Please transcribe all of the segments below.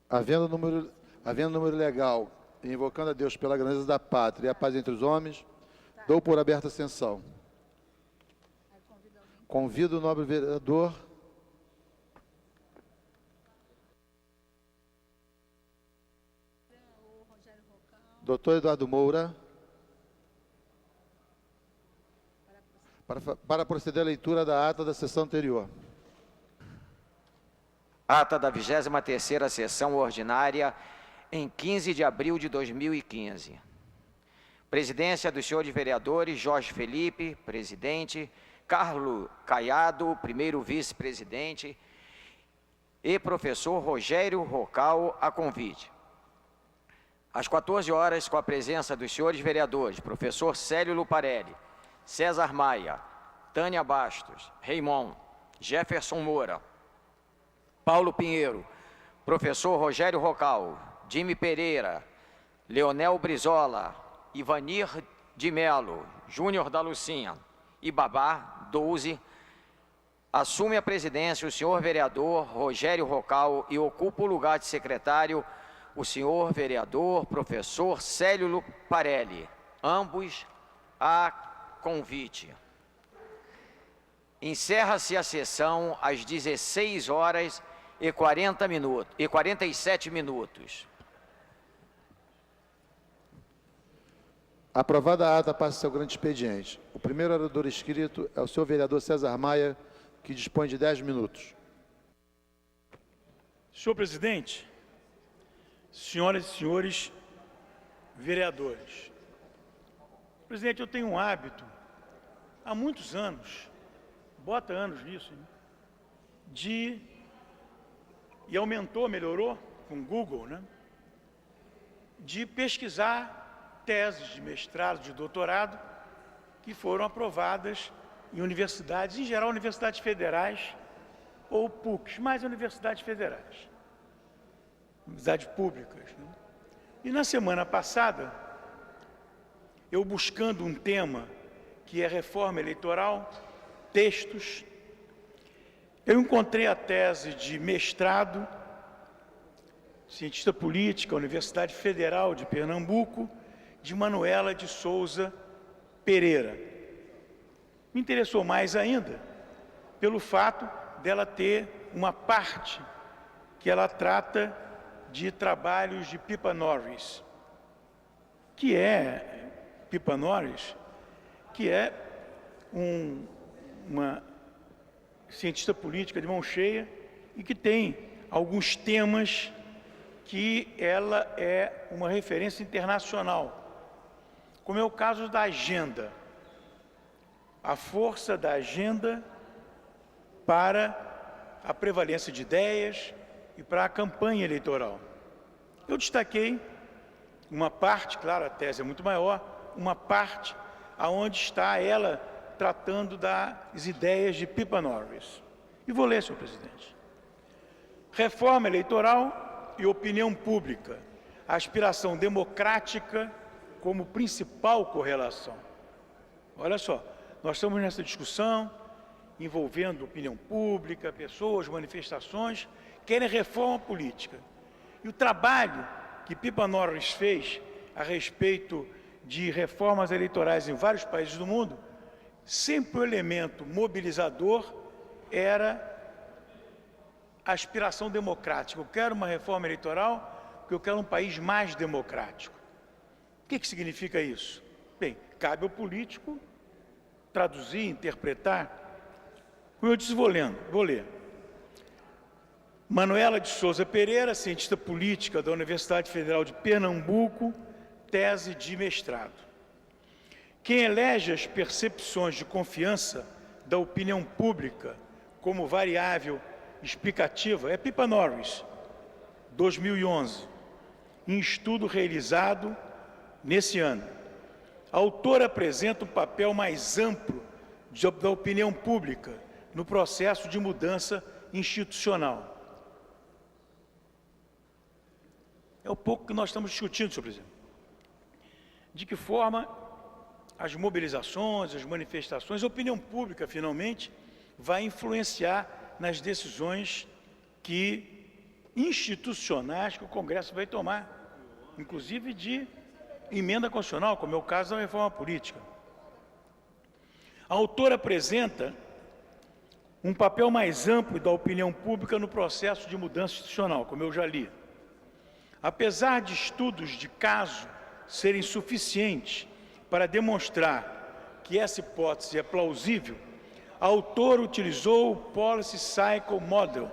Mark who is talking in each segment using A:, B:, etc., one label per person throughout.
A: Havendo número legal, e invocando a Deus pela grandeza da pátria e a paz entre os homens, dou por aberta a sessão. Convido o nobre vereador Dr. Eduardo Moura para proceder à leitura da ata da sessão anterior.
B: Ata da 23ª sessão ordinária em 15 de abril de 2015. Presidência dos senhores vereadores Jorge Felipe, presidente, Carlos Caiado, primeiro vice-presidente, e professor Rogério Rocal, a convite. Às 14 horas, com a presença dos senhores vereadores, professor Célio Luparelli, César Maia, Tânia Bastos, Raimon, Jefferson Moura, Paulo Pinheiro, professor Rogério Rocal, Jimmy Pereira, Leonel Brizola, Ivanir de Melo, Júnior da Lucinha e Babá 12, assume a presidência o senhor vereador Rogério Rocal e ocupa o lugar de secretário o senhor vereador professor Célio Luparelli, ambos a convite. Encerra-se a sessão às 16 horas e 47 minutos.
A: Aprovada a ata, passa ao grande expediente. O primeiro orador inscrito é o senhor vereador César Maia, que dispõe de 10 minutos.
C: Senhor presidente, senhoras e senhores vereadores, presidente, eu tenho um hábito, há muitos anos, bota anos nisso, hein, e aumentou, melhorou com o Google, né, de pesquisar teses de mestrado, de doutorado, que foram aprovadas em universidades, em geral universidades federais ou PUCs, mas universidades federais, universidades públicas, né? E na semana passada, eu buscando um tema que é reforma eleitoral, textos, eu encontrei a tese de mestrado, cientista política, Universidade Federal de Pernambuco, de Manuela de Souza Pereira. Me interessou mais ainda pelo fato dela ter uma parte que ela trata de trabalhos de Pippa Norris, que é uma cientista política de mão cheia e que tem alguns temas que ela é uma referência internacional, como é o caso da agenda, a força da agenda para a prevalência de ideias e para a campanha eleitoral. Eu destaquei uma parte, claro, a tese é muito maior, uma parte aonde está ela tratando das ideias de Pippa Norris. E vou ler, senhor presidente. Reforma eleitoral e opinião pública, aspiração democrática como principal correlação. Olha só, nós estamos nessa discussão envolvendo opinião pública, pessoas, manifestações, querem reforma política. E o trabalho que Pippa Norris fez a respeito de reformas eleitorais em vários países do mundo, sempre o elemento mobilizador era a aspiração democrática. Eu quero uma reforma eleitoral porque eu quero um país mais democrático. O que significa isso? Bem, cabe ao político traduzir, interpretar. Como eu disse, vou ler. Manuela de Souza Pereira, cientista política da Universidade Federal de Pernambuco, tese de mestrado. Quem elege as percepções de confiança da opinião pública como variável explicativa é Pippa Norris, 2011, em estudo realizado nesse ano. A autora apresenta um papel mais amplo da opinião pública no processo de mudança institucional. É o pouco que nós estamos discutindo, senhor presidente. De que forma as mobilizações, as manifestações, a opinião pública, finalmente, vai influenciar nas decisões institucionais que o Congresso vai tomar, inclusive de emenda constitucional, como é o caso da reforma política. A autora apresenta um papel mais amplo da opinião pública no processo de mudança institucional, como eu já li. Apesar de estudos de caso serem suficientes para demonstrar que essa hipótese é plausível, a autora utilizou o Policy Cycle Model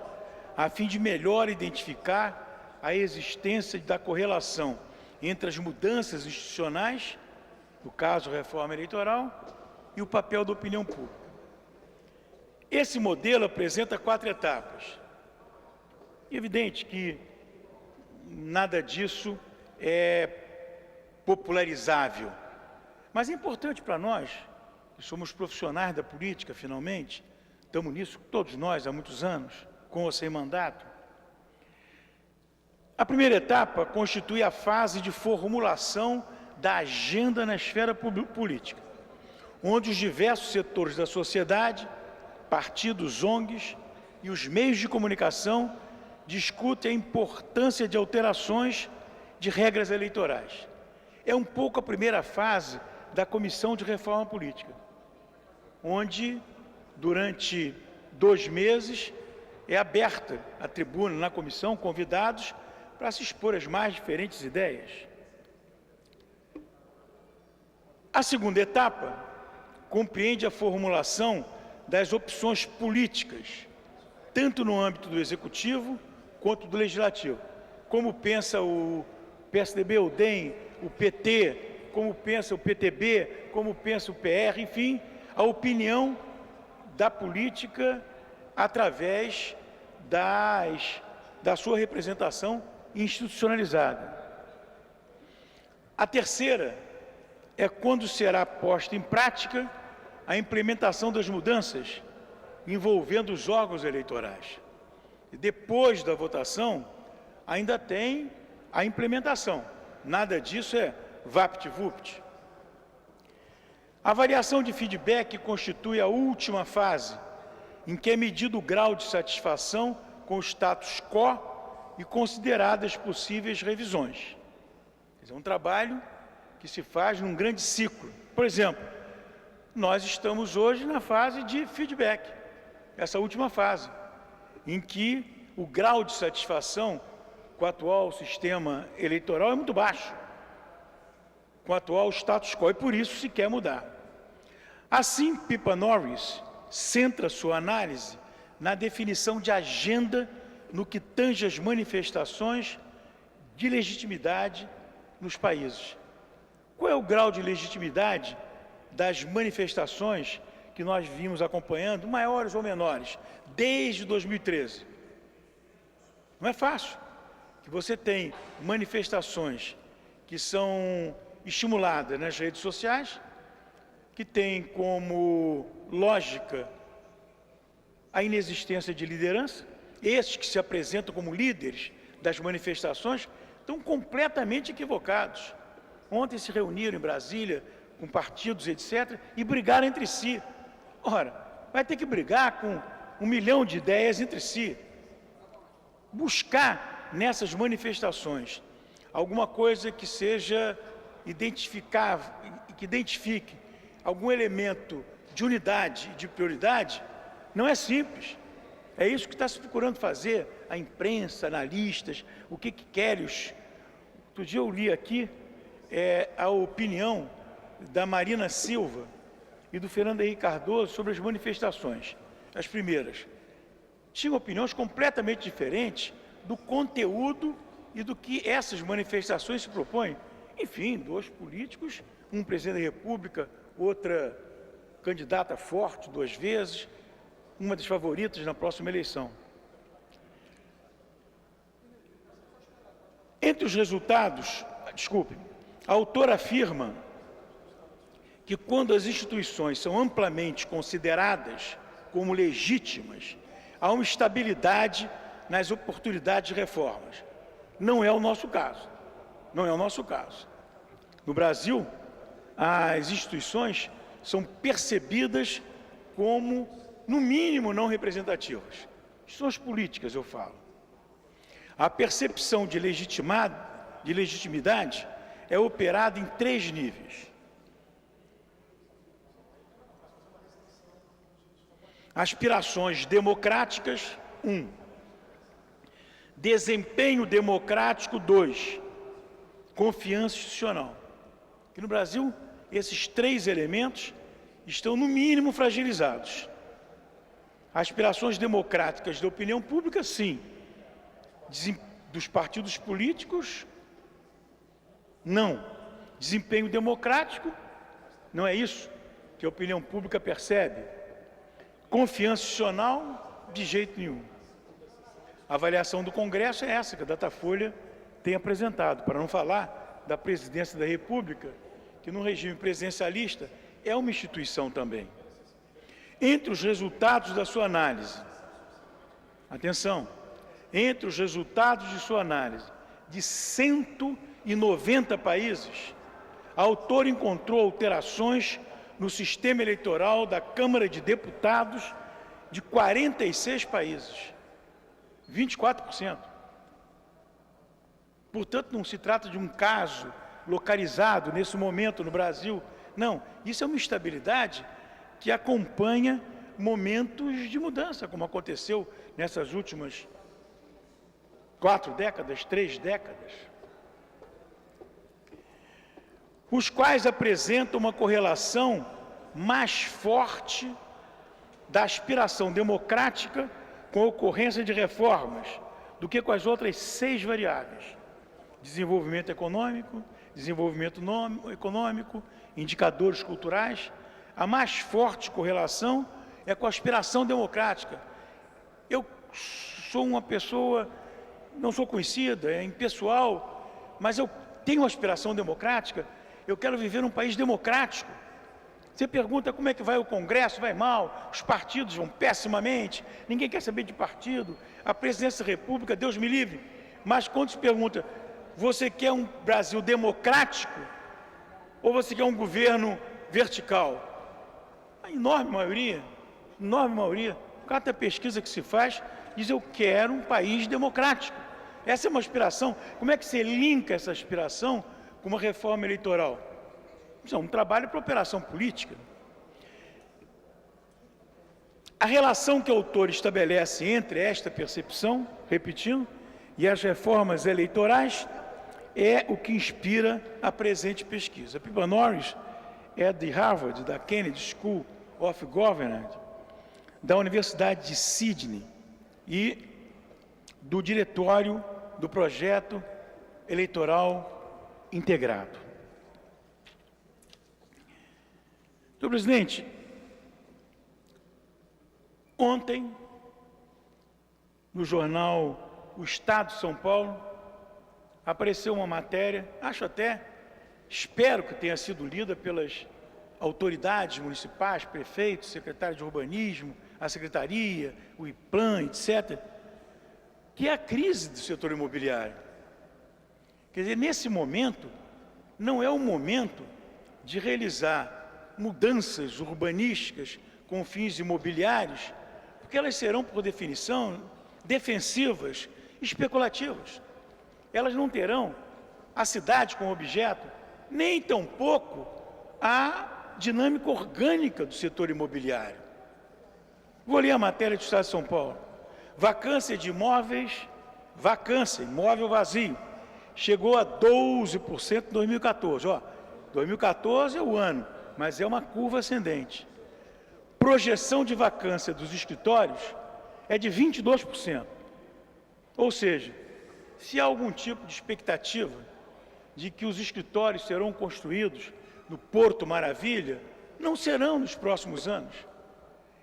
C: a fim de melhor identificar a existência da correlação entre as mudanças institucionais, no caso, a reforma eleitoral, e o papel da opinião pública. Esse modelo apresenta 4 etapas. Evidente que nada disso é popularizável, mas é importante para nós, que somos profissionais da política, finalmente, estamos nisso todos nós há muitos anos, com ou sem mandato. A primeira etapa constitui a fase de formulação da agenda na esfera política, onde os diversos setores da sociedade, partidos, ONGs e os meios de comunicação discutem a importância de alterações de regras eleitorais. É um pouco a primeira fase da Comissão de Reforma Política, onde, durante 2 meses, é aberta a tribuna na comissão, convidados para se expor as mais diferentes ideias. A segunda etapa compreende a formulação das opções políticas, tanto no âmbito do Executivo quanto do Legislativo. Como pensa o PSDB, o DEM, o PT, como pensa o PTB, como pensa o PR, enfim, a opinião da política através da sua representação institucionalizada. A terceira é quando será posta em prática a implementação das mudanças envolvendo os órgãos eleitorais. E depois da votação, ainda tem a implementação. Nada disso é vapt-vupt. A avaliação de feedback constitui a última fase, em que é medido o grau de satisfação com o status quo e consideradas possíveis revisões. É um trabalho que se faz num grande ciclo. Por exemplo, nós estamos hoje na fase de feedback, essa última fase, em que o grau de satisfação com o atual sistema eleitoral é muito baixo, com o atual status quo, e por isso se quer mudar. Assim, Pippa Norris centra sua análise na definição de agenda no que tange as manifestações de legitimidade nos países. Qual é o grau de legitimidade das manifestações que nós vimos acompanhando, maiores ou menores, desde 2013? Não é fácil. Que você tem manifestações que são estimuladas nas redes sociais, que tem como lógica a inexistência de liderança. Esses que se apresentam como líderes das manifestações estão completamente equivocados. Ontem se reuniram em Brasília com partidos, etc., e brigaram entre si. Ora, vai ter que brigar com 1 milhão de ideias entre si. Buscar nessas manifestações alguma coisa que seja identificável, que identifique algum elemento de unidade e de prioridade, não é simples. É isso que está se procurando fazer a imprensa, analistas, o que querem os... Outro dia eu li aqui a opinião da Marina Silva e do Fernando Henrique Cardoso sobre as manifestações. As primeiras tinham opiniões completamente diferentes do conteúdo e do que essas manifestações se propõem. Enfim, 2 políticos, um presidente da República, outra candidata forte 2 vezes, uma das favoritas na próxima eleição. Entre os resultados, a autora afirma que quando as instituições são amplamente consideradas como legítimas, há uma estabilidade nas oportunidades de reformas. Não é o nosso caso. Não é o nosso caso. No Brasil, as instituições são percebidas como, no mínimo, não representativas. instituições políticas eu falo. A percepção de legitimidade é operada em 3 níveis. Aspirações democráticas, 1. Desempenho democrático, 2. Confiança institucional. Aqui no Brasil, esses 3 elementos estão, no mínimo, fragilizados. Aspirações democráticas da opinião pública, sim. Dos partidos políticos, não. Desempenho democrático, não é isso que a opinião pública percebe. Confiança institucional, de jeito nenhum. A avaliação do Congresso é essa que a Datafolha tem apresentado, para não falar da Presidência da República, que no regime presidencialista é uma instituição também. Entre os resultados da sua análise, atenção, entre os resultados de sua análise de 190 países, a autora encontrou alterações no sistema eleitoral da Câmara de Deputados de 46 países, 24%. Portanto, não se trata de um caso localizado nesse momento no Brasil. Não, isso é uma instabilidade que acompanha momentos de mudança, como aconteceu nessas últimas 4 décadas, 3 décadas, os quais apresentam uma correlação mais forte da aspiração democrática com a ocorrência de reformas do que com as outras 6 variáveis: desenvolvimento econômico, indicadores culturais. A mais forte correlação é com a aspiração democrática. Eu sou uma pessoa, não sou conhecida, é impessoal, mas eu tenho uma aspiração democrática. Eu quero viver num país democrático. Você pergunta como é que vai o Congresso, vai mal, os partidos vão pessimamente, ninguém quer saber de partido, a Presidência da República, Deus me livre. Mas quando se pergunta, você quer um Brasil democrático ou você quer um governo vertical? A enorme maioria, cada pesquisa que se faz diz: eu quero um país democrático. Essa é uma aspiração. Como é que você linka essa aspiração com uma reforma eleitoral? Isso é um trabalho para operação política. A relação que o autor estabelece entre esta percepção, repetindo, e as reformas eleitorais é o que inspira a presente pesquisa. A Pippa Norris é de Harvard, da Kennedy School of Government, da Universidade de Sydney e do diretório do projeto eleitoral integrado. Senhor presidente, ontem, no jornal O Estado de São Paulo, apareceu uma matéria, espero que tenha sido lida pelas autoridades municipais, prefeitos, secretário de urbanismo, a secretaria, o IPLAN, etc., que é a crise do setor imobiliário. Quer dizer, nesse momento, não é o momento de realizar mudanças urbanísticas com fins imobiliários, porque elas serão, por definição, defensivas, especulativas. Elas não terão a cidade como objeto, nem tampouco a dinâmica orgânica do setor imobiliário. Vou ler a matéria do Estado de São Paulo. Vacância de imóveis, imóvel vazio, chegou a 12% em 2014. 2014 é o ano, mas é uma curva ascendente. Projeção de vacância dos escritórios é de 22%. Ou seja, se há algum tipo de expectativa de que os escritórios serão construídos no Porto Maravilha, não serão nos próximos anos.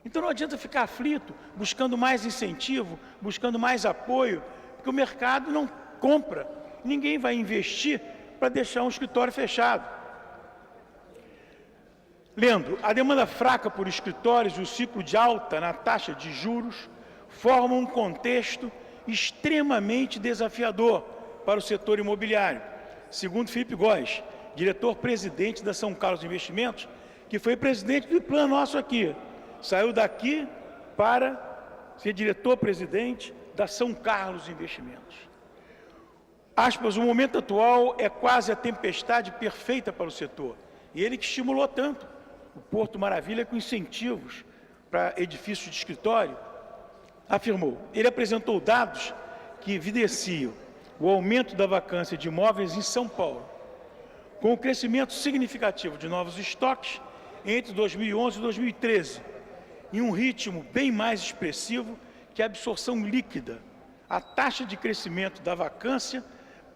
C: Então não adianta ficar aflito, buscando mais incentivo, buscando mais apoio, porque o mercado não compra. Ninguém vai investir para deixar um escritório fechado. Lendo, a demanda fraca por escritórios e o ciclo de alta na taxa de juros formam um contexto extremamente desafiador para o setor imobiliário, segundo Felipe Góes, diretor-presidente da São Carlos Investimentos, que foi presidente do plano nosso aqui, saiu daqui para ser diretor-presidente da São Carlos Investimentos. Aspas, o momento atual é quase a tempestade perfeita para o setor. E ele que estimulou tanto o Porto Maravilha com incentivos para edifícios de escritório, afirmou. Ele apresentou dados que evidenciam o aumento da vacância de imóveis em São Paulo, com o crescimento significativo de novos estoques entre 2011 e 2013, em um ritmo bem mais expressivo que a absorção líquida. A taxa de crescimento da vacância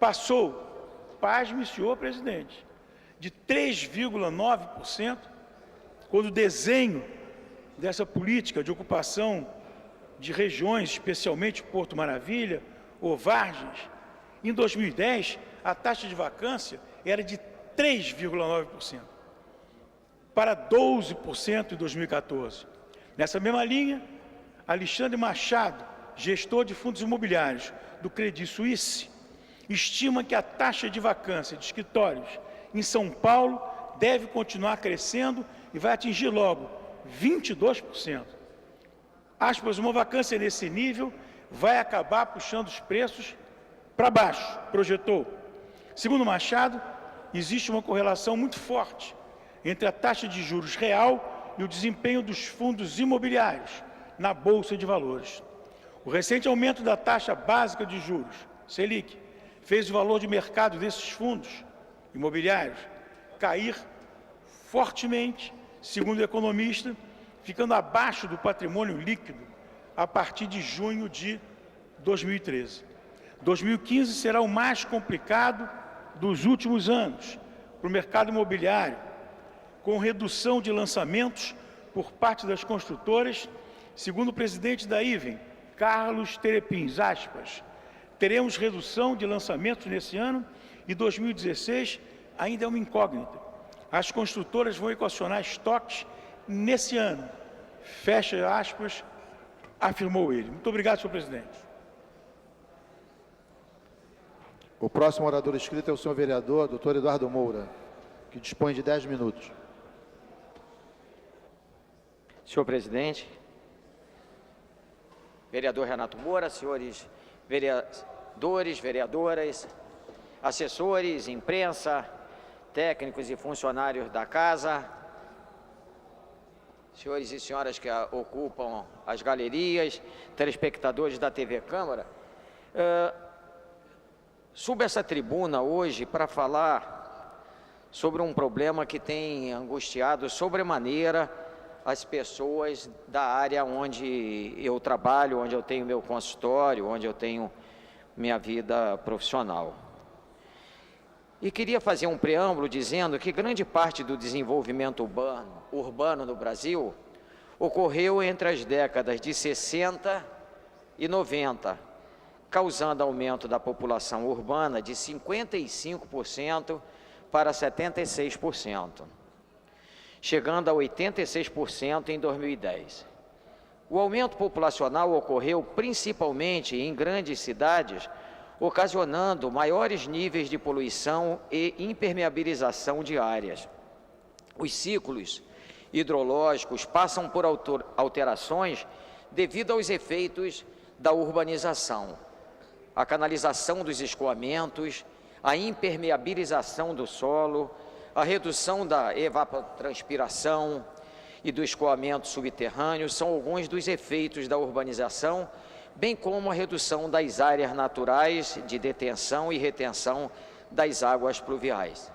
C: passou, pasme, senhor presidente, de 3,9%, quando o desenho dessa política de ocupação de regiões, especialmente Porto Maravilha ou Vargens, em 2010, a taxa de vacância era de 3,9%, para 12% em 2014. Nessa mesma linha, Alexandre Machado, gestor de fundos imobiliários do Credit Suisse, estima que a taxa de vacância de escritórios em São Paulo deve continuar crescendo e vai atingir logo 22%. Aspas, uma vacância nesse nível vai acabar puxando os preços para baixo, projetou. Segundo Machado, existe uma correlação muito forte entre a taxa de juros real e o desempenho dos fundos imobiliários na Bolsa de Valores. O recente aumento da taxa básica de juros, Selic, fez o valor de mercado desses fundos imobiliários cair fortemente, segundo o economista, ficando abaixo do patrimônio líquido a partir de junho de 2013. 2015 será o mais complicado dos últimos anos para o mercado imobiliário, com redução de lançamentos por parte das construtoras, segundo o presidente da IVEN, Carlos Terepins, aspas, teremos redução de lançamentos nesse ano e 2016 ainda é uma incógnita. As construtoras vão equacionar estoques nesse ano, fecha aspas, afirmou ele. Muito obrigado, senhor presidente.
A: O próximo orador inscrito é o senhor vereador, doutor Eduardo Moura, que dispõe de 10 minutos.
B: Senhor presidente, vereador Renato Moura, senhores vereadores, vereadoras, assessores, imprensa, técnicos e funcionários da casa, senhores e senhoras que ocupam as galerias, telespectadores da TV Câmara, subo essa tribuna hoje para falar sobre um problema que tem angustiado sobremaneira as pessoas da área onde eu trabalho, onde eu tenho meu consultório, onde eu tenho minha vida profissional. E queria fazer um preâmbulo dizendo que grande parte do desenvolvimento urbano no Brasil ocorreu entre as décadas de 60 e 90, causando aumento da população urbana de 55% para 76%, chegando a 86% em 2010. O aumento populacional ocorreu principalmente em grandes cidades, ocasionando maiores níveis de poluição e impermeabilização de áreas. Os ciclos hidrológicos passam por alterações devido aos efeitos da urbanização, a canalização dos escoamentos, a impermeabilização do solo, a redução da evapotranspiração e do escoamento subterrâneo são alguns dos efeitos da urbanização, bem como a redução das áreas naturais de detenção e retenção das águas pluviais.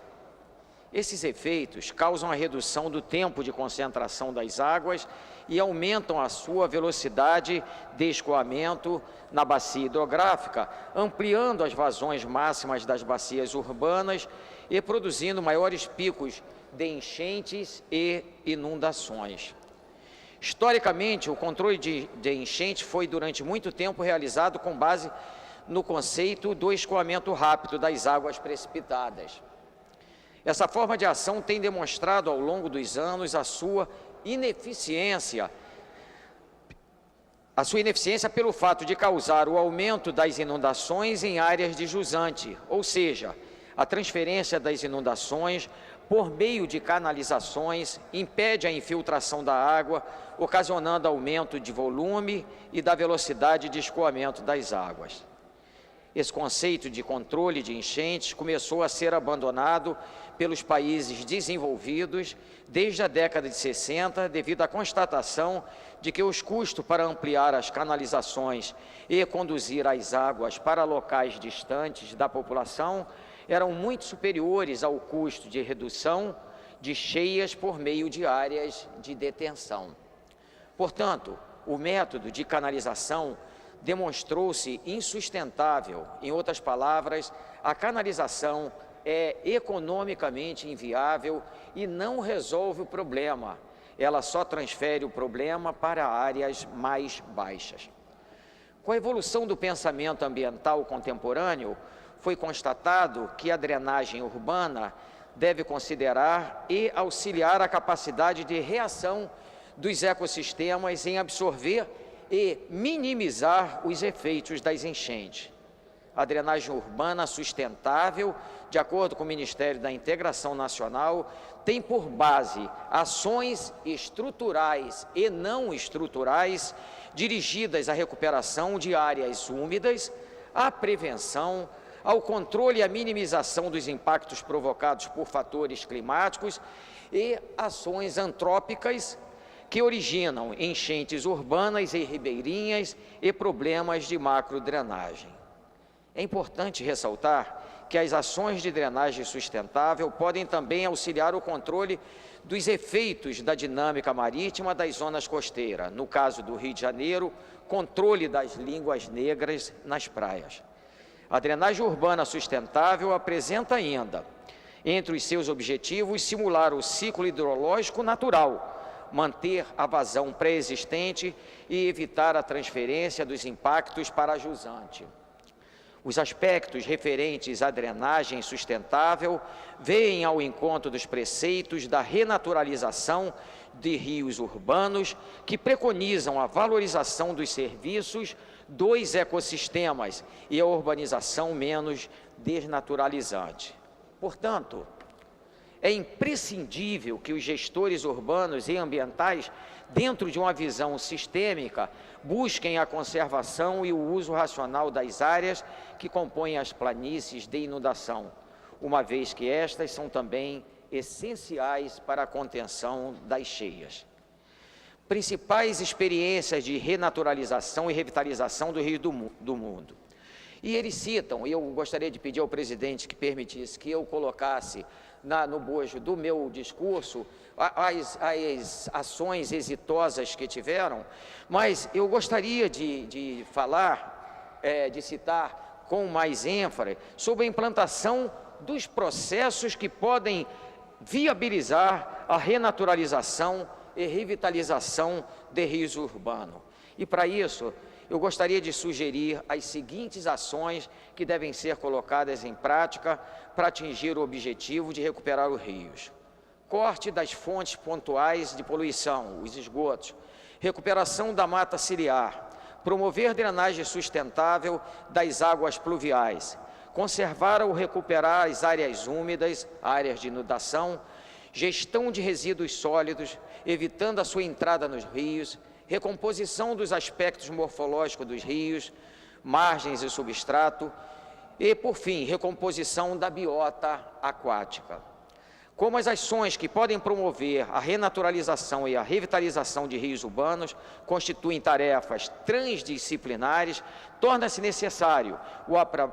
B: Esses efeitos causam a redução do tempo de concentração das águas e aumentam a sua velocidade de escoamento na bacia hidrográfica, ampliando as vazões máximas das bacias urbanas e produzindo maiores picos de enchentes e inundações. Historicamente, o controle de enchente foi durante muito tempo realizado com base no conceito do escoamento rápido das águas precipitadas. Essa forma de ação tem demonstrado ao longo dos anos a sua ineficiência pelo fato de causar o aumento das inundações em áreas de jusante, ou seja, a transferência das inundações por meio de canalizações, impede a infiltração da água, ocasionando aumento de volume e da velocidade de escoamento das águas. Esse conceito de controle de enchentes começou a ser abandonado pelos países desenvolvidos desde a década de 60, devido à constatação de que os custos para ampliar as canalizações e conduzir as águas para locais distantes da população eram muito superiores ao custo de redução de cheias por meio de áreas de detenção. Portanto, o método de canalização demonstrou-se insustentável. Em outras palavras, a canalização é economicamente inviável e não resolve o problema. Ela só transfere o problema para áreas mais baixas. Com a evolução do pensamento ambiental contemporâneo, foi constatado que a drenagem urbana deve considerar e auxiliar a capacidade de reação dos ecossistemas em absorver e minimizar os efeitos das enchentes. A drenagem urbana sustentável, de acordo com o Ministério da Integração Nacional, tem por base ações estruturais e não estruturais dirigidas à recuperação de áreas úmidas, à prevenção, ao controle e à minimização dos impactos provocados por fatores climáticos e ações antrópicas que originam enchentes urbanas e ribeirinhas e problemas de macrodrenagem. É importante ressaltar que as ações de drenagem sustentável podem também auxiliar o controle dos efeitos da dinâmica marítima das zonas costeiras, no caso do Rio de Janeiro, controle das línguas negras nas praias. A drenagem urbana sustentável apresenta ainda, entre os seus objetivos, simular o ciclo hidrológico natural, manter a vazão pré-existente e evitar a transferência dos impactos para a jusante. Os aspectos referentes à drenagem sustentável vêm ao encontro dos preceitos da renaturalização de rios urbanos, que preconizam a valorização dos serviços dos ecossistemas e a urbanização menos desnaturalizante. Portanto, é imprescindível que os gestores urbanos e ambientais, dentro de uma visão sistêmica, busquem a conservação e o uso racional das áreas que compõem as planícies de inundação, uma vez que estas são também essenciais para a contenção das cheias. Principais experiências de renaturalização e revitalização do rio do mundo. E eles citam, e eu gostaria de pedir ao presidente que permitisse que eu colocasse no bojo do meu discurso as ações exitosas que tiveram, mas eu gostaria de falar, de citar com mais ênfase sobre a implantação dos processos que podem viabilizar a renaturalização e revitalização de rios urbanos. E para isso, eu gostaria de sugerir as seguintes ações que devem ser colocadas em prática para atingir o objetivo de recuperar os rios. Corte das fontes pontuais de poluição, os esgotos, recuperação da mata ciliar, promover drenagem sustentável das águas pluviais, conservar ou recuperar as áreas úmidas, áreas de inundação, gestão de resíduos sólidos, evitando a sua entrada nos rios, recomposição dos aspectos morfológicos dos rios, margens e substrato e, por fim, recomposição da biota aquática. Como as ações que podem promover a renaturalização e a revitalização de rios urbanos constituem tarefas transdisciplinares, torna-se necessário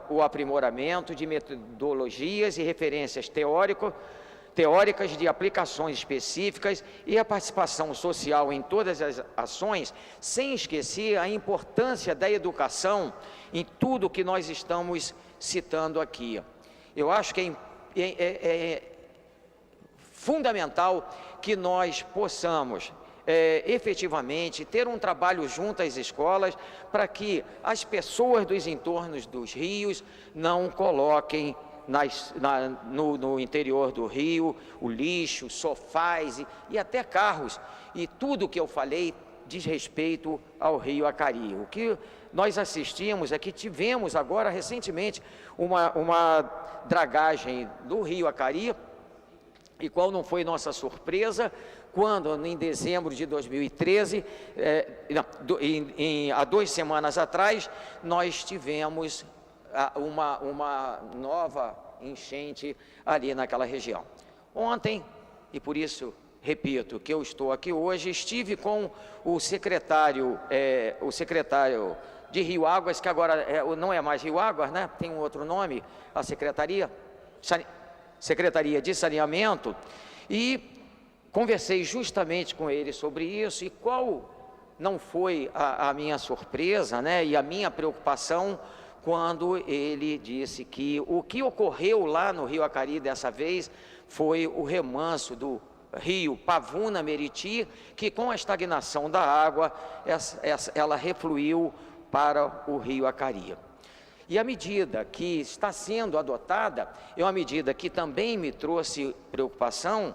B: o aprimoramento de metodologias e referências teóricas de aplicações específicas e a participação social em todas as ações, sem esquecer a importância da educação em tudo que nós estamos citando aqui. Eu acho que é fundamental que nós possamos efetivamente ter um trabalho junto às escolas para que as pessoas dos entornos dos rios não coloquem no interior do rio o lixo, sofás e até carros, e tudo que eu falei diz respeito ao rio Acari. O que nós assistimos é que tivemos agora recentemente uma dragagem do rio Acari E qual não foi nossa surpresa quando, em dezembro de 2013, há 2 semanas atrás, nós tivemos uma nova enchente ali naquela região. Ontem, e por isso repito que eu estou aqui hoje, estive com o secretário de Rio Águas, que agora não é mais Rio Águas, né? Tem um outro nome, a Secretaria de Saneamento, e conversei justamente com ele sobre isso, e qual não foi a minha surpresa, né, e a minha preocupação quando ele disse que o que ocorreu lá no Rio Acari dessa vez foi o remanso do rio Pavuna-Meriti, que com a estagnação da água, ela refluiu para o Rio Acari. E a medida que está sendo adotada é uma medida que também me trouxe preocupação,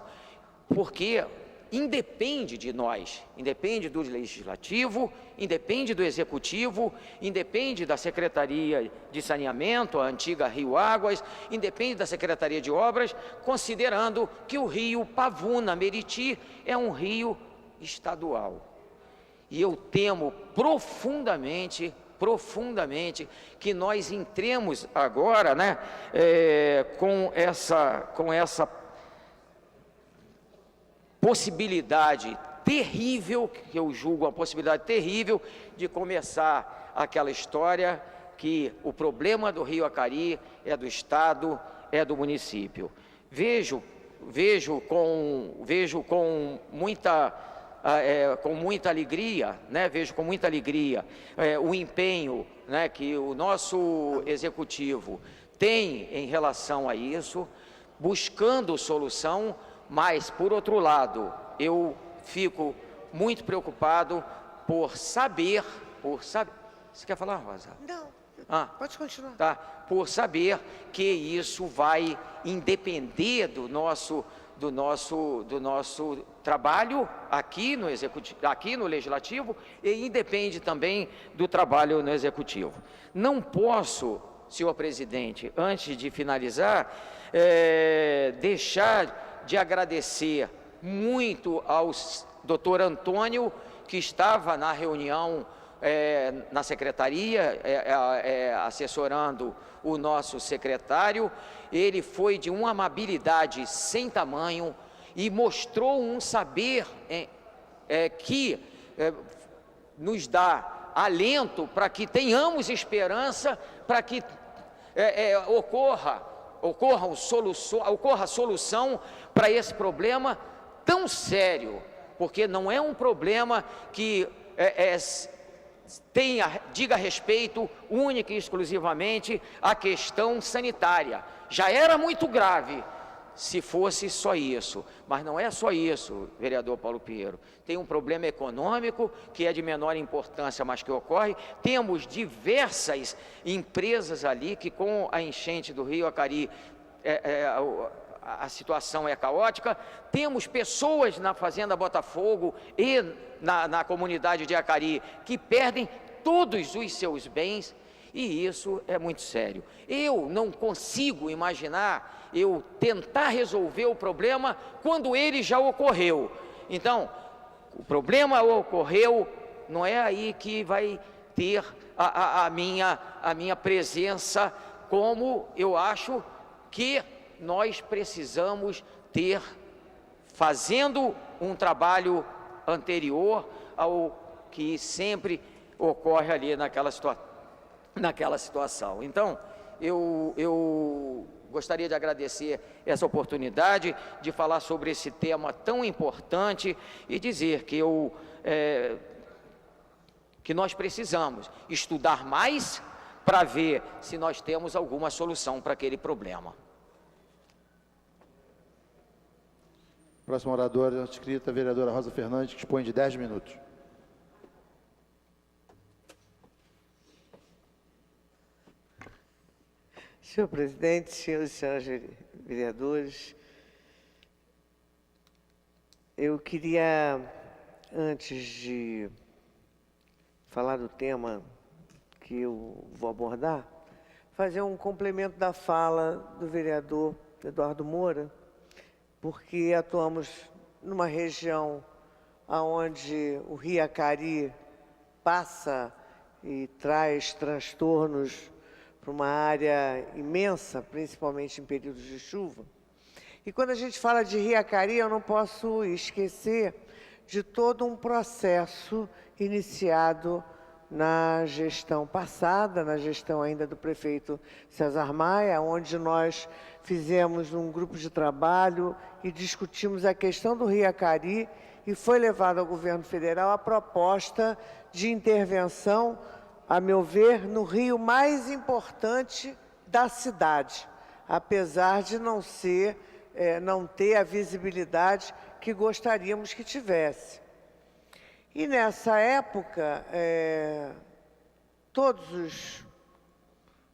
B: porque independe de nós, independe do Legislativo, independe do Executivo, independe da Secretaria de Saneamento, a antiga Rio Águas, independe da Secretaria de Obras, considerando que o rio Pavuna-Meriti é um rio estadual. E eu temo profundamente que nós entremos agora, né, com essa possibilidade terrível, que eu julgo uma possibilidade terrível, de começar aquela história que o problema do Rio Acari é do Estado, é do município. Vejo com muita alegria, né? Vejo com muita alegria o empenho, né, que o nosso Executivo tem em relação a isso, buscando solução, mas, por outro lado, eu fico muito preocupado por saber... Você quer falar, Rosa?
D: Não, pode continuar.
B: Tá, por saber que isso vai independer do nosso trabalho aqui no Executivo, aqui no Legislativo, e independe também do trabalho no Executivo. Não posso, senhor presidente, antes de finalizar, deixar de agradecer muito ao doutor Antônio, que estava na reunião na secretaria, assessorando o nosso secretário. Ele foi de uma amabilidade sem tamanho e mostrou um saber que nos dá alento para que tenhamos esperança, para que ocorra solução para esse problema tão sério, porque não é um problema que diga respeito única e exclusivamente à questão sanitária. Já era muito grave se fosse só isso, mas não é só isso, vereador Paulo Pinheiro. Tem um problema econômico que é de menor importância, mas que ocorre. Temos diversas empresas ali que, com a enchente do Rio Acari, a situação é caótica. Temos pessoas na Fazenda Botafogo e na comunidade de Acari que perdem todos os seus bens, e isso é muito sério. Eu não consigo imaginar eu tentar resolver o problema quando ele já ocorreu. Então, o problema ocorreu, não é aí que vai ter a minha presença, como eu acho que nós precisamos ter, fazendo um trabalho anterior ao que sempre ocorre ali naquela situação. Então, eu gostaria de agradecer essa oportunidade de falar sobre esse tema tão importante e dizer que nós precisamos estudar mais para ver se nós temos alguma solução para aquele problema.
A: Próxima oradora inscrita, a vereadora Rosa Fernandes, que dispõe de 10 minutos.
D: Senhor presidente, senhores e senhoras vereadores, eu queria, antes de falar do tema que eu vou abordar, fazer um complemento da fala do vereador Eduardo Moura, porque atuamos numa região onde o rio Acari passa e traz transtornos para uma área imensa, principalmente em períodos de chuva. E quando a gente fala de rio Acari, eu não posso esquecer de todo um processo iniciado na gestão passada, na gestão ainda do prefeito César Maia, onde nós fizemos um grupo de trabalho e discutimos a questão do rio Acari e foi levado ao governo federal a proposta de intervenção, a meu ver, no rio mais importante da cidade, apesar de não ter a visibilidade que gostaríamos que tivesse. E nessa época, todos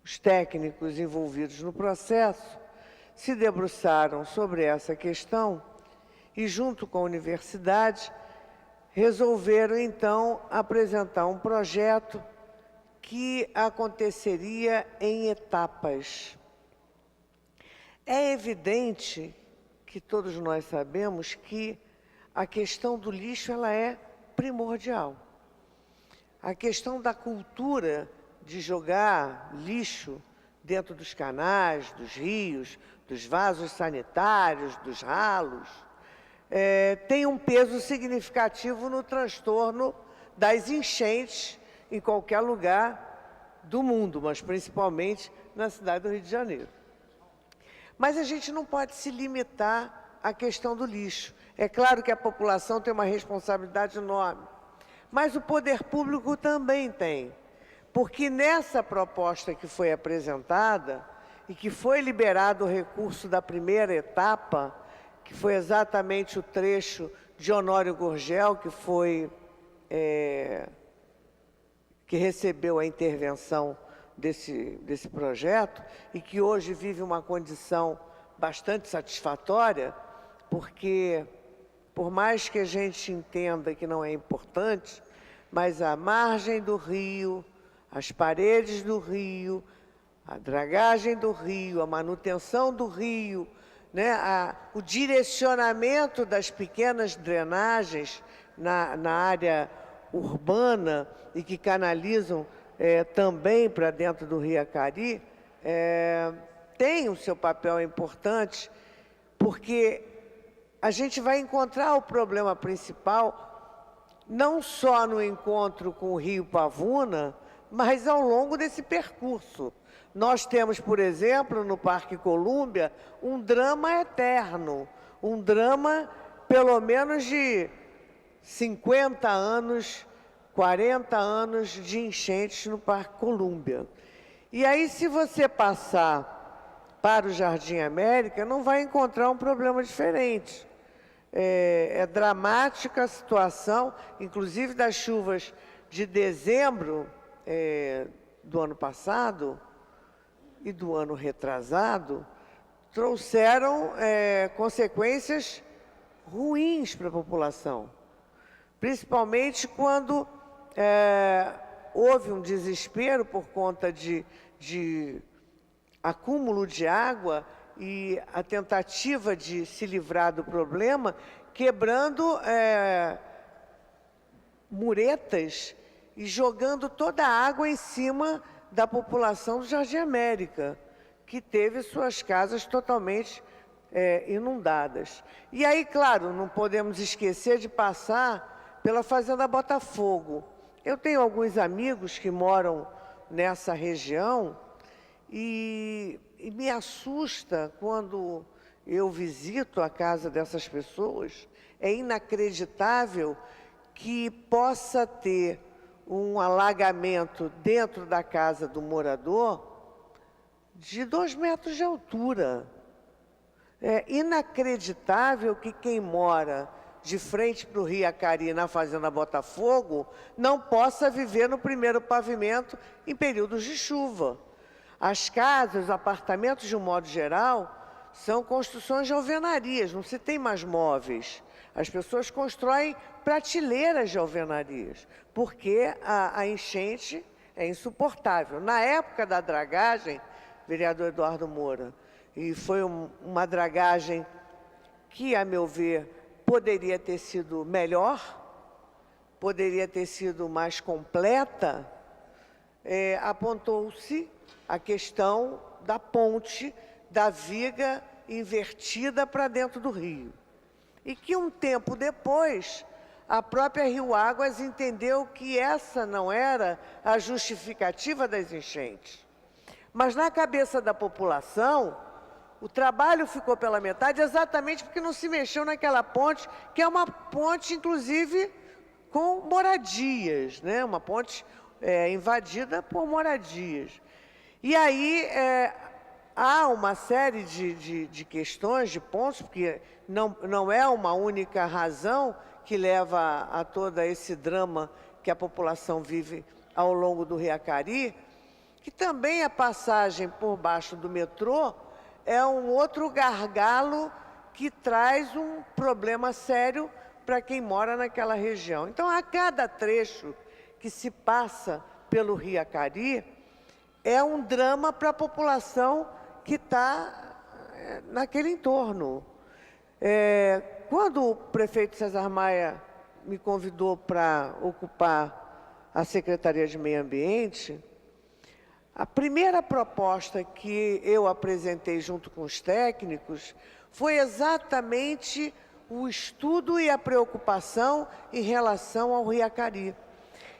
D: os técnicos envolvidos no processo se debruçaram sobre essa questão e, junto com a universidade, resolveram, então, apresentar um projeto que aconteceria em etapas. É evidente que todos nós sabemos que a questão do lixo ela é primordial. A questão da cultura de jogar lixo dentro dos canais, dos rios, dos vasos sanitários, dos ralos, tem um peso significativo no transtorno das enchentes em qualquer lugar do mundo, mas principalmente na cidade do Rio de Janeiro. Mas a gente não pode se limitar à questão do lixo. É claro que a população tem uma responsabilidade enorme, mas o poder público também tem, porque nessa proposta que foi apresentada e que foi liberado o recurso da primeira etapa, que foi exatamente o trecho de Honório Gurgel, que recebeu a intervenção desse projeto e que hoje vive uma condição bastante satisfatória, porque, por mais que a gente entenda que não é importante, mas a margem do rio, as paredes do rio, a dragagem do rio, a manutenção do rio, né, o direcionamento das pequenas drenagens na área urbana e que canalizam também para dentro do rio Acari, tem o seu papel importante, porque a gente vai encontrar o problema principal não só no encontro com o rio Pavuna, mas ao longo desse percurso. Nós temos, por exemplo, no Parque Colúmbia, um drama eterno, um drama pelo menos de 50 anos, 40 anos de enchentes no Parque Colúmbia. E aí, se você passar para o Jardim América, não vai encontrar um problema diferente. É dramática a situação, inclusive das chuvas de dezembro do ano passado e do ano retrasado, trouxeram consequências ruins para a população. Principalmente quando houve um desespero por conta de acúmulo de água e a tentativa de se livrar do problema, quebrando muretas e jogando toda a água em cima da população do Jardim América, que teve suas casas totalmente inundadas. E aí, claro, não podemos esquecer de passar pela Fazenda Botafogo. Eu tenho alguns amigos que moram nessa região e me assusta quando eu visito a casa dessas pessoas. É inacreditável que possa ter um alagamento dentro da casa do morador de 2 metros de altura. É inacreditável que quem mora de frente para o rio Acari, na Fazenda Botafogo, não possa viver no primeiro pavimento em períodos de chuva. As casas, os apartamentos, de um modo geral, são construções de alvenarias, não se tem mais móveis. As pessoas constroem prateleiras de alvenarias, porque a enchente é insuportável. Na época da dragagem, vereador Eduardo Moura, e foi uma dragagem que, a meu ver, poderia ter sido melhor, poderia ter sido mais completa, apontou-se a questão da ponte, da viga invertida para dentro do rio. E que um tempo depois, a própria Rio Águas entendeu que essa não era a justificativa das enchentes. Mas na cabeça da população, o trabalho ficou pela metade exatamente porque não se mexeu naquela ponte, que é uma ponte, inclusive, com moradias, né? Uma ponte invadida por moradias. E aí há uma série de questões, de pontos, porque não é uma única razão que leva a todo esse drama que a população vive ao longo do Rio Acari, que também a passagem por baixo do metrô é um outro gargalo que traz um problema sério para quem mora naquela região. Então, a cada trecho que se passa pelo Rio Acari, é um drama para a população que está naquele entorno. Quando o prefeito César Maia me convidou para ocupar a Secretaria de Meio Ambiente, a primeira proposta que eu apresentei junto com os técnicos foi exatamente o estudo e a preocupação em relação ao Rio Acari.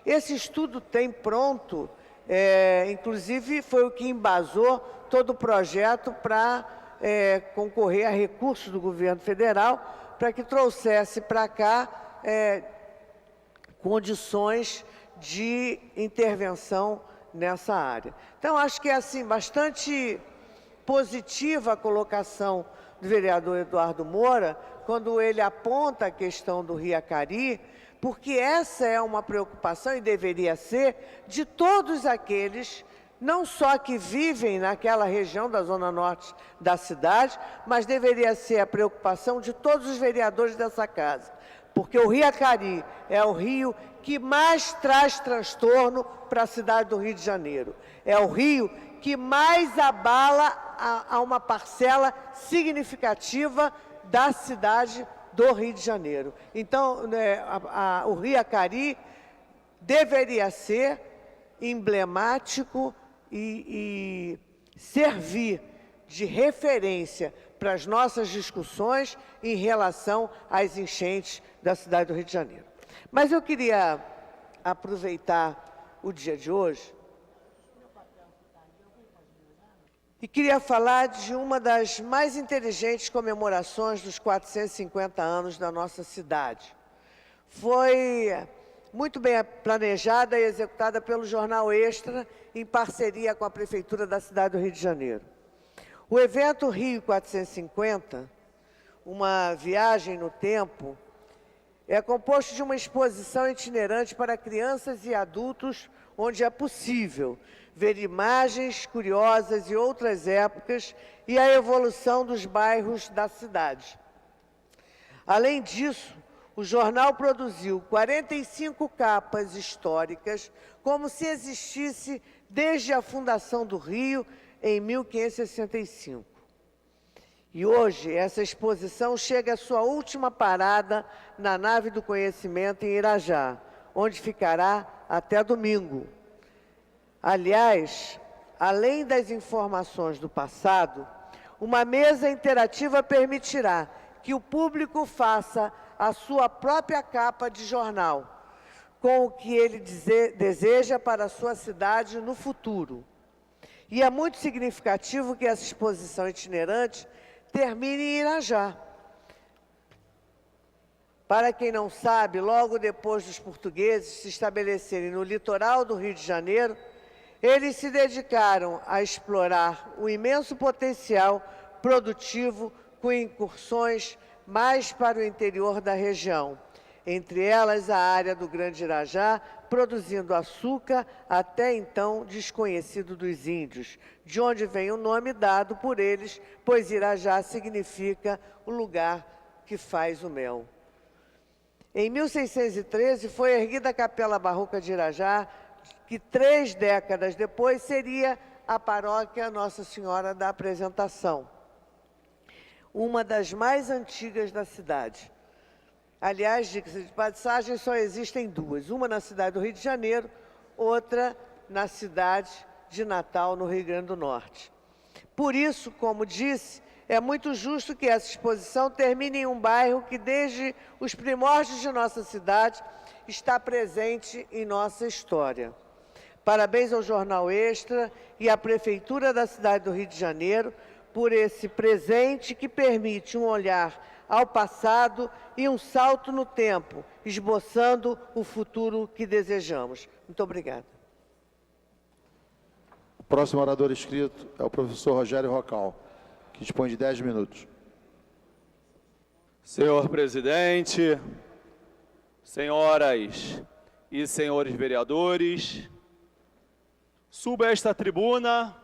D: Esse estudo tem pronto, inclusive foi o que embasou todo o projeto para concorrer a recursos do governo federal para que trouxesse para cá condições de intervenção nessa área. Então, acho que é assim, bastante positiva a colocação do vereador Eduardo Moura, quando ele aponta a questão do Rio Acari, porque essa é uma preocupação, e deveria ser, de todos aqueles, não só que vivem naquela região da zona norte da cidade, mas deveria ser a preocupação de todos os vereadores dessa casa. Porque o Rio Acari é o rio que mais traz transtorno para a cidade do Rio de Janeiro. É o rio que mais abala a uma parcela significativa da cidade do Rio de Janeiro. Então, o Rio Acari deveria ser emblemático e servir de referência para as nossas discussões em relação às enchentes da cidade do Rio de Janeiro. Mas eu queria aproveitar o dia de hoje e queria falar de uma das mais inteligentes comemorações dos 450 anos da nossa cidade. Foi muito bem planejada e executada pelo Jornal Extra, em parceria com a Prefeitura da cidade do Rio de Janeiro. O evento Rio 450, uma viagem no tempo, é composto de uma exposição itinerante para crianças e adultos, onde é possível ver imagens curiosas de outras épocas e a evolução dos bairros da cidade. Além disso, o jornal produziu 45 capas históricas, como se existisse desde a fundação do Rio, em 1565. E hoje, essa exposição chega à sua última parada na Nave do Conhecimento, em Irajá, onde ficará até domingo. Aliás, além das informações do passado, uma mesa interativa permitirá que o público faça a sua própria capa de jornal, com o que ele deseja para a sua cidade no futuro. E é muito significativo que essa exposição itinerante termine em Irajá. Para quem não sabe, logo depois dos portugueses se estabelecerem no litoral do Rio de Janeiro, eles se dedicaram a explorar o imenso potencial produtivo com incursões mais para o interior da região, entre elas a área do Grande Irajá, produzindo açúcar até então desconhecido dos índios, de onde vem o nome dado por eles, pois Irajá significa o lugar que faz o mel. Em 1613 foi erguida a Capela Barroca de Irajá, que 3 décadas depois seria a paróquia Nossa Senhora da Apresentação. uma das mais antigas da cidade. Aliás, diga-se de passagem, só existem duas, uma na cidade do Rio de Janeiro, outra na cidade de Natal, no Rio Grande do Norte. Por isso, como disse, é muito justo que essa exposição termine em um bairro que, desde os primórdios de nossa cidade, está presente em nossa história. Parabéns ao Jornal Extra e à Prefeitura da cidade do Rio de Janeiro por esse presente que permite um olhar ao passado e um salto no tempo, esboçando o futuro que desejamos. Muito obrigada.
A: O próximo orador inscrito é o professor Rogério Rocal, que dispõe de 10 minutos.
E: Senhor presidente, senhoras e senhores vereadores, subo a esta tribuna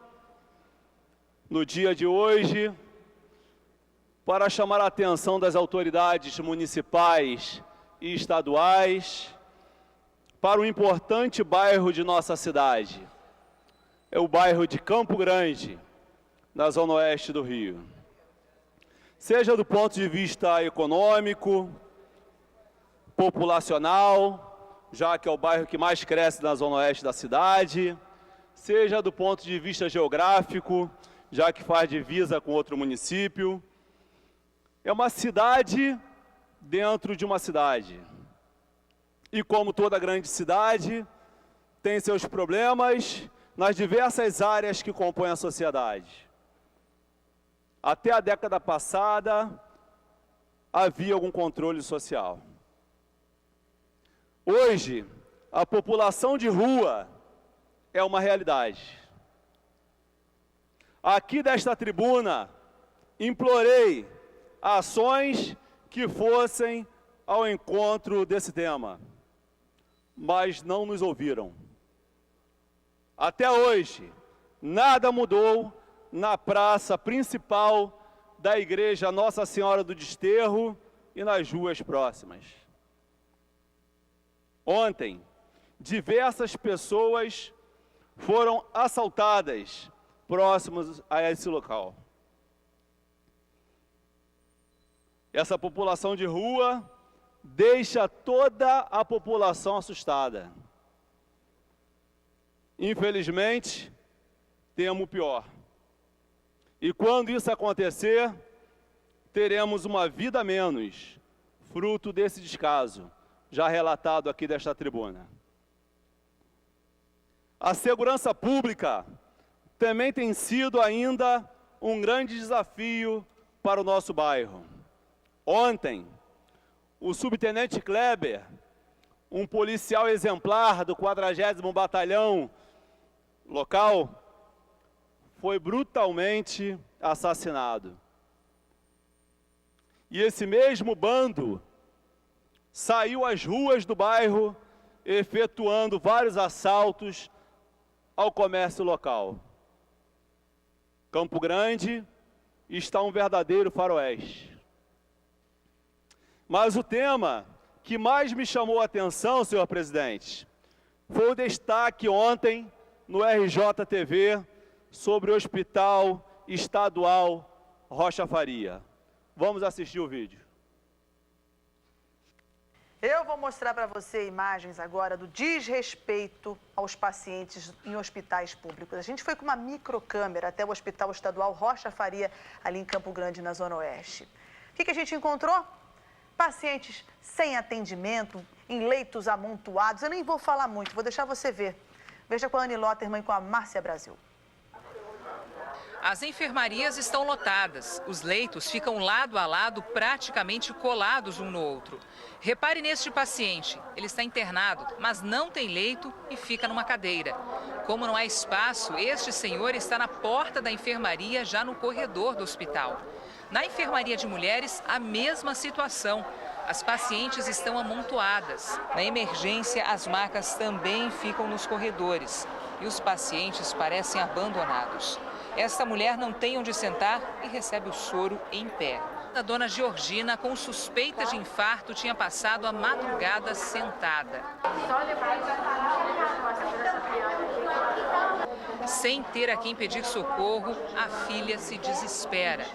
E: no dia de hoje para chamar a atenção das autoridades municipais e estaduais para um importante bairro de nossa cidade. É o bairro de Campo Grande, na zona oeste do Rio. Seja do ponto de vista econômico, populacional, já que é o bairro que mais cresce na zona oeste da cidade, seja do ponto de vista geográfico, já que faz divisa com outro município. É uma cidade dentro de uma cidade. E como toda grande cidade, tem seus problemas nas diversas áreas que compõem a sociedade. Até a década passada, havia algum controle social. Hoje, a população de rua é uma realidade. Aqui desta tribuna, implorei ações que fossem ao encontro desse tema, mas não nos ouviram. Até hoje, nada mudou na praça principal da igreja Nossa Senhora do Desterro e nas ruas próximas. Ontem, diversas pessoas foram assaltadas próximos a esse local. Essa população de rua deixa toda a população assustada. Infelizmente, temo o pior. E quando isso acontecer, teremos uma vida a menos, fruto desse descaso, já relatado aqui desta tribuna. A segurança pública também tem sido ainda um grande desafio para o nosso bairro. Ontem, o subtenente Kleber, um policial exemplar do 40º Batalhão local, foi brutalmente assassinado. E esse mesmo bando saiu às ruas do bairro, efetuando vários assaltos ao comércio local. Campo Grande está um verdadeiro faroeste. Mas o tema que mais me chamou a atenção, senhor presidente, foi o destaque ontem no RJTV sobre o Hospital Estadual Rocha Faria. Vamos assistir o vídeo.
F: Eu vou mostrar para você imagens agora do desrespeito aos pacientes em hospitais públicos. A gente foi com uma microcâmera até o Hospital Estadual Rocha Faria, ali em Campo Grande, na Zona Oeste. O que a gente encontrou? Pacientes sem atendimento, em leitos amontoados. Eu nem vou falar muito, vou deixar você ver. Veja com a Anne Lotterman e com a Márcia Brasil.
G: As enfermarias estão lotadas. Os leitos ficam lado a lado, praticamente colados um no outro. Repare neste paciente. Ele está internado, mas não tem leito e fica numa cadeira. Como não há espaço, este senhor está na porta da enfermaria, já no corredor do hospital. Na enfermaria de mulheres, a mesma situação. As pacientes estão amontoadas. Na emergência, as macas também ficam nos corredores. E os pacientes parecem abandonados. Esta mulher não tem onde sentar e recebe o soro em pé. A dona Georgina, com suspeita de infarto, tinha passado a madrugada sentada. Sem ter a quem pedir socorro, a filha se desespera.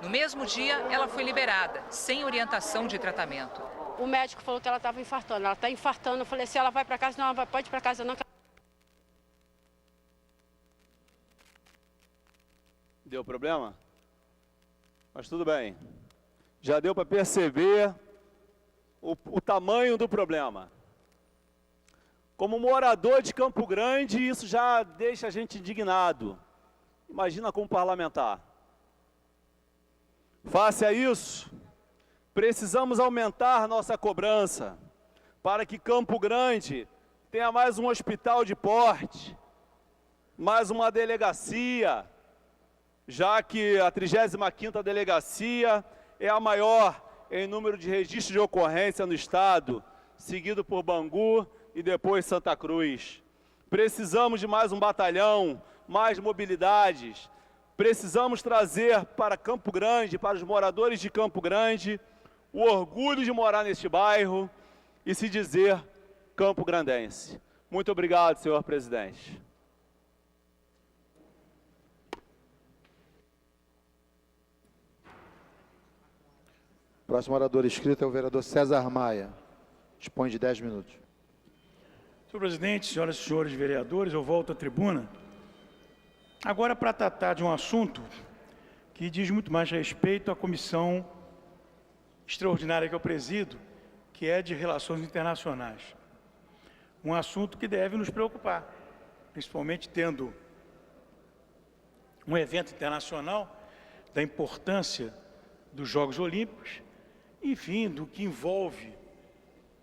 G: No mesmo dia, ela foi liberada, sem orientação de tratamento.
H: O médico falou que ela estava infartando. Ela está infartando. Eu falei assim, ela vai para casa? Não, ela pode ir para casa não.
E: Deu problema? Mas tudo bem. Já deu para perceber o tamanho do problema. Como morador de Campo Grande, isso já deixa a gente indignado. Imagina como parlamentar. Face a isso, precisamos aumentar nossa cobrança para que Campo Grande tenha mais um hospital de porte, mais uma delegacia, já que a 35ª delegacia é a maior em número de registros de ocorrência no estado, seguido por Bangu e depois Santa Cruz. Precisamos de mais um batalhão, mais mobilidades. Precisamos trazer para Campo Grande, para os moradores de Campo Grande, o orgulho de morar neste bairro e se dizer campograndense. Muito obrigado, senhor presidente.
A: Próximo orador inscrito é o vereador César Maia. Dispõe de 10 minutos.
C: Senhor presidente, senhoras e senhores vereadores, eu volto à tribuna. Agora para tratar de um assunto que diz muito mais respeito à comissão extraordinária que eu presido, que é de Relações Internacionais. Um assunto que deve nos preocupar, principalmente tendo um evento internacional da importância dos Jogos Olímpicos, enfim, do que envolve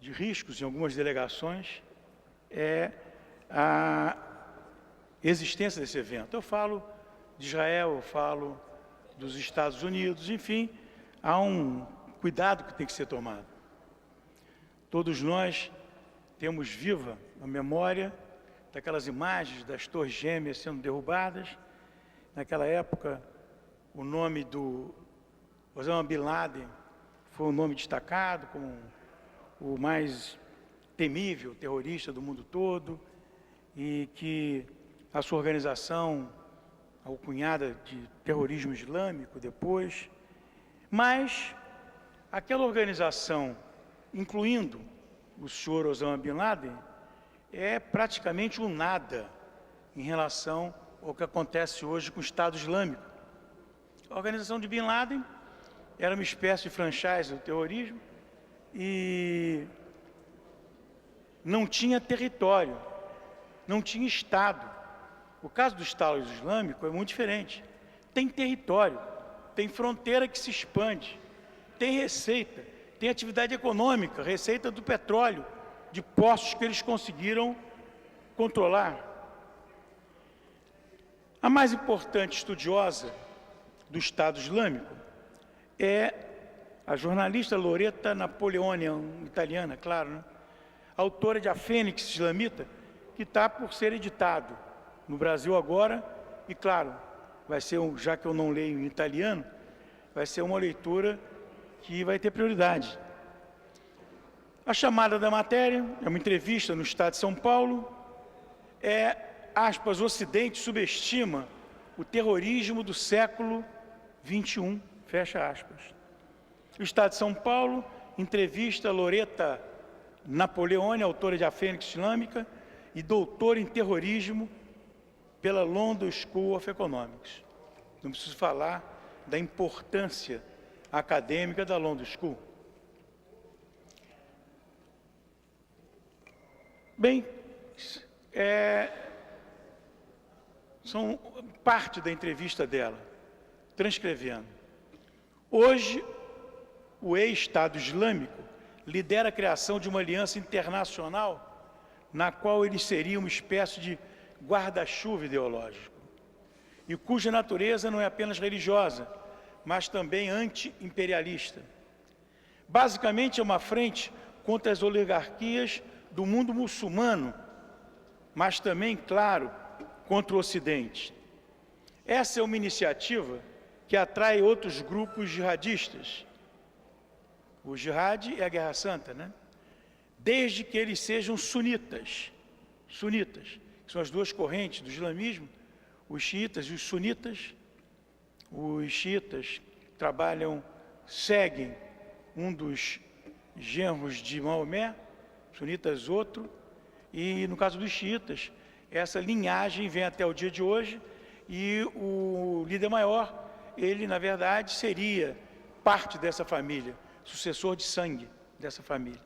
C: de riscos em algumas delegações, é a existência desse evento. Eu falo de Israel, eu falo dos Estados Unidos, enfim, há um cuidado que tem que ser tomado. Todos nós temos viva a memória daquelas imagens das Torres Gêmeas sendo derrubadas. Naquela época, o nome do Osama Bin Laden foi um nome destacado como o mais temível terrorista do mundo todo, e que a sua organização, alcunhada de terrorismo islâmico depois, mas aquela organização, incluindo o senhor Osama Bin Laden, é praticamente um nada em relação ao que acontece hoje com o Estado Islâmico. A organização de Bin Laden era uma espécie de franchise do terrorismo e não tinha território, não tinha Estado. O caso do Estado Islâmico é muito diferente. Tem território, tem fronteira que se expande, tem receita, tem atividade econômica, receita do petróleo, de postos que eles conseguiram controlar. A mais importante estudiosa do Estado Islâmico é a jornalista Loretta Napoleone, italiana, claro, né? Autora de A Fênix Islamita, que está por ser editado no Brasil agora, e claro, vai ser, já que eu não leio em italiano, vai ser uma leitura que vai ter prioridade. A chamada da matéria é uma entrevista no Estado de São Paulo, aspas, o Ocidente subestima o terrorismo do século XXI, fecha aspas. O Estado de São Paulo entrevista Loretta Napoleone, autora de A Fênix Islâmica e doutora em terrorismo pela London School of Economics. Não preciso falar da importância acadêmica da London School. Bem, são parte da entrevista dela, transcrevendo. Hoje, o ex-Estado Islâmico lidera a criação de uma aliança internacional na qual ele seria uma espécie de guarda-chuva ideológico, e cuja natureza não é apenas religiosa, mas também anti-imperialista. Basicamente, é uma frente contra as oligarquias do mundo muçulmano, mas também, claro, contra o Ocidente. Essa é uma iniciativa que atrai outros grupos jihadistas. O jihad é a Guerra Santa, né? Desde que eles sejam sunitas, que são as duas correntes do islamismo, os xiitas e os sunitas. Os xiitas seguem um dos genros de Maomé, sunitas outro, e no caso dos xiitas, essa linhagem vem até o dia de hoje, e o líder maior, ele na verdade seria parte dessa família, sucessor de sangue dessa família.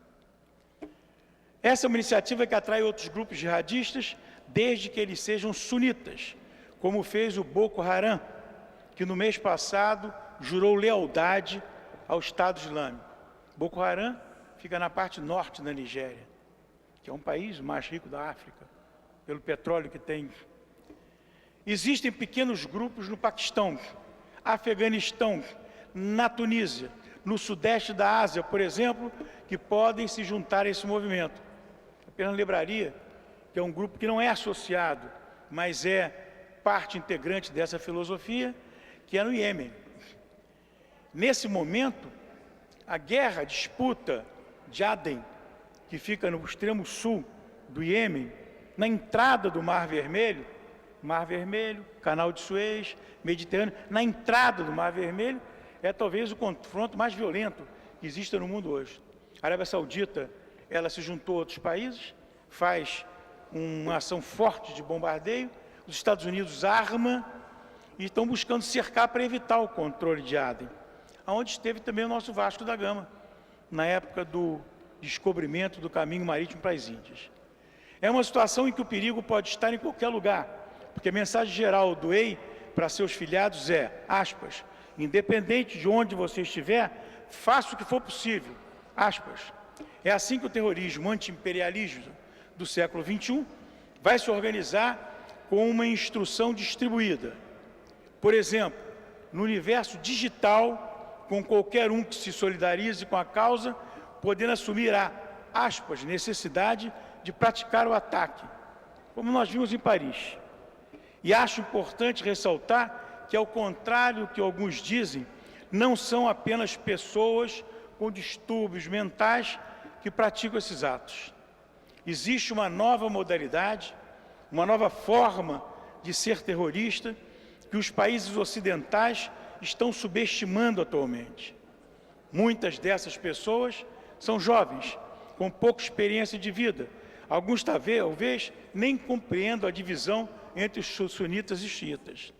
C: Essa é uma iniciativa que atrai outros grupos jihadistas, desde que eles sejam sunitas, como fez o Boko Haram, que no mês passado jurou lealdade ao Estado Islâmico. Boko Haram fica na parte norte da Nigéria, que é um país mais rico da África, pelo petróleo que tem. Existem pequenos grupos no Paquistão, Afeganistão, na Tunísia, no sudeste da Ásia, por exemplo, que podem se juntar a esse movimento. Apenas lembraria que é um grupo que não é associado, mas é parte integrante dessa filosofia, que é no Iêmen. Nesse momento, a guerra, a disputa de Aden, que fica no extremo sul do Iêmen, na entrada do Mar Vermelho, Canal de Suez, Mediterrâneo, na entrada do Mar Vermelho, é talvez o confronto mais violento que exista no mundo hoje. A Arábia Saudita, ela se juntou a outros países, faz uma ação forte de bombardeio, os Estados Unidos arma e estão buscando cercar para evitar o controle de Aden, onde esteve também o nosso Vasco da Gama, na época do descobrimento do caminho marítimo para as Índias. É uma situação em que o perigo pode estar em qualquer lugar, porque a mensagem geral do EI para seus filiados é, aspas, independente de onde você estiver, faça o que for possível, aspas. É assim que o terrorismo anti-imperialismo do século XXI vai se organizar com uma instrução distribuída. Por exemplo, no universo digital, com qualquer um que se solidarize com a causa, podendo assumir a, aspas, necessidade de praticar o ataque, como nós vimos em Paris. E acho importante ressaltar que, ao contrário do que alguns dizem, não são apenas pessoas com distúrbios mentais que praticam esses atos. Existe uma nova modalidade, uma nova forma de ser terrorista que os países ocidentais estão subestimando atualmente. Muitas dessas pessoas são jovens, com pouca experiência de vida. Alguns talvez nem compreendam a divisão entre os sunitas e xiitas.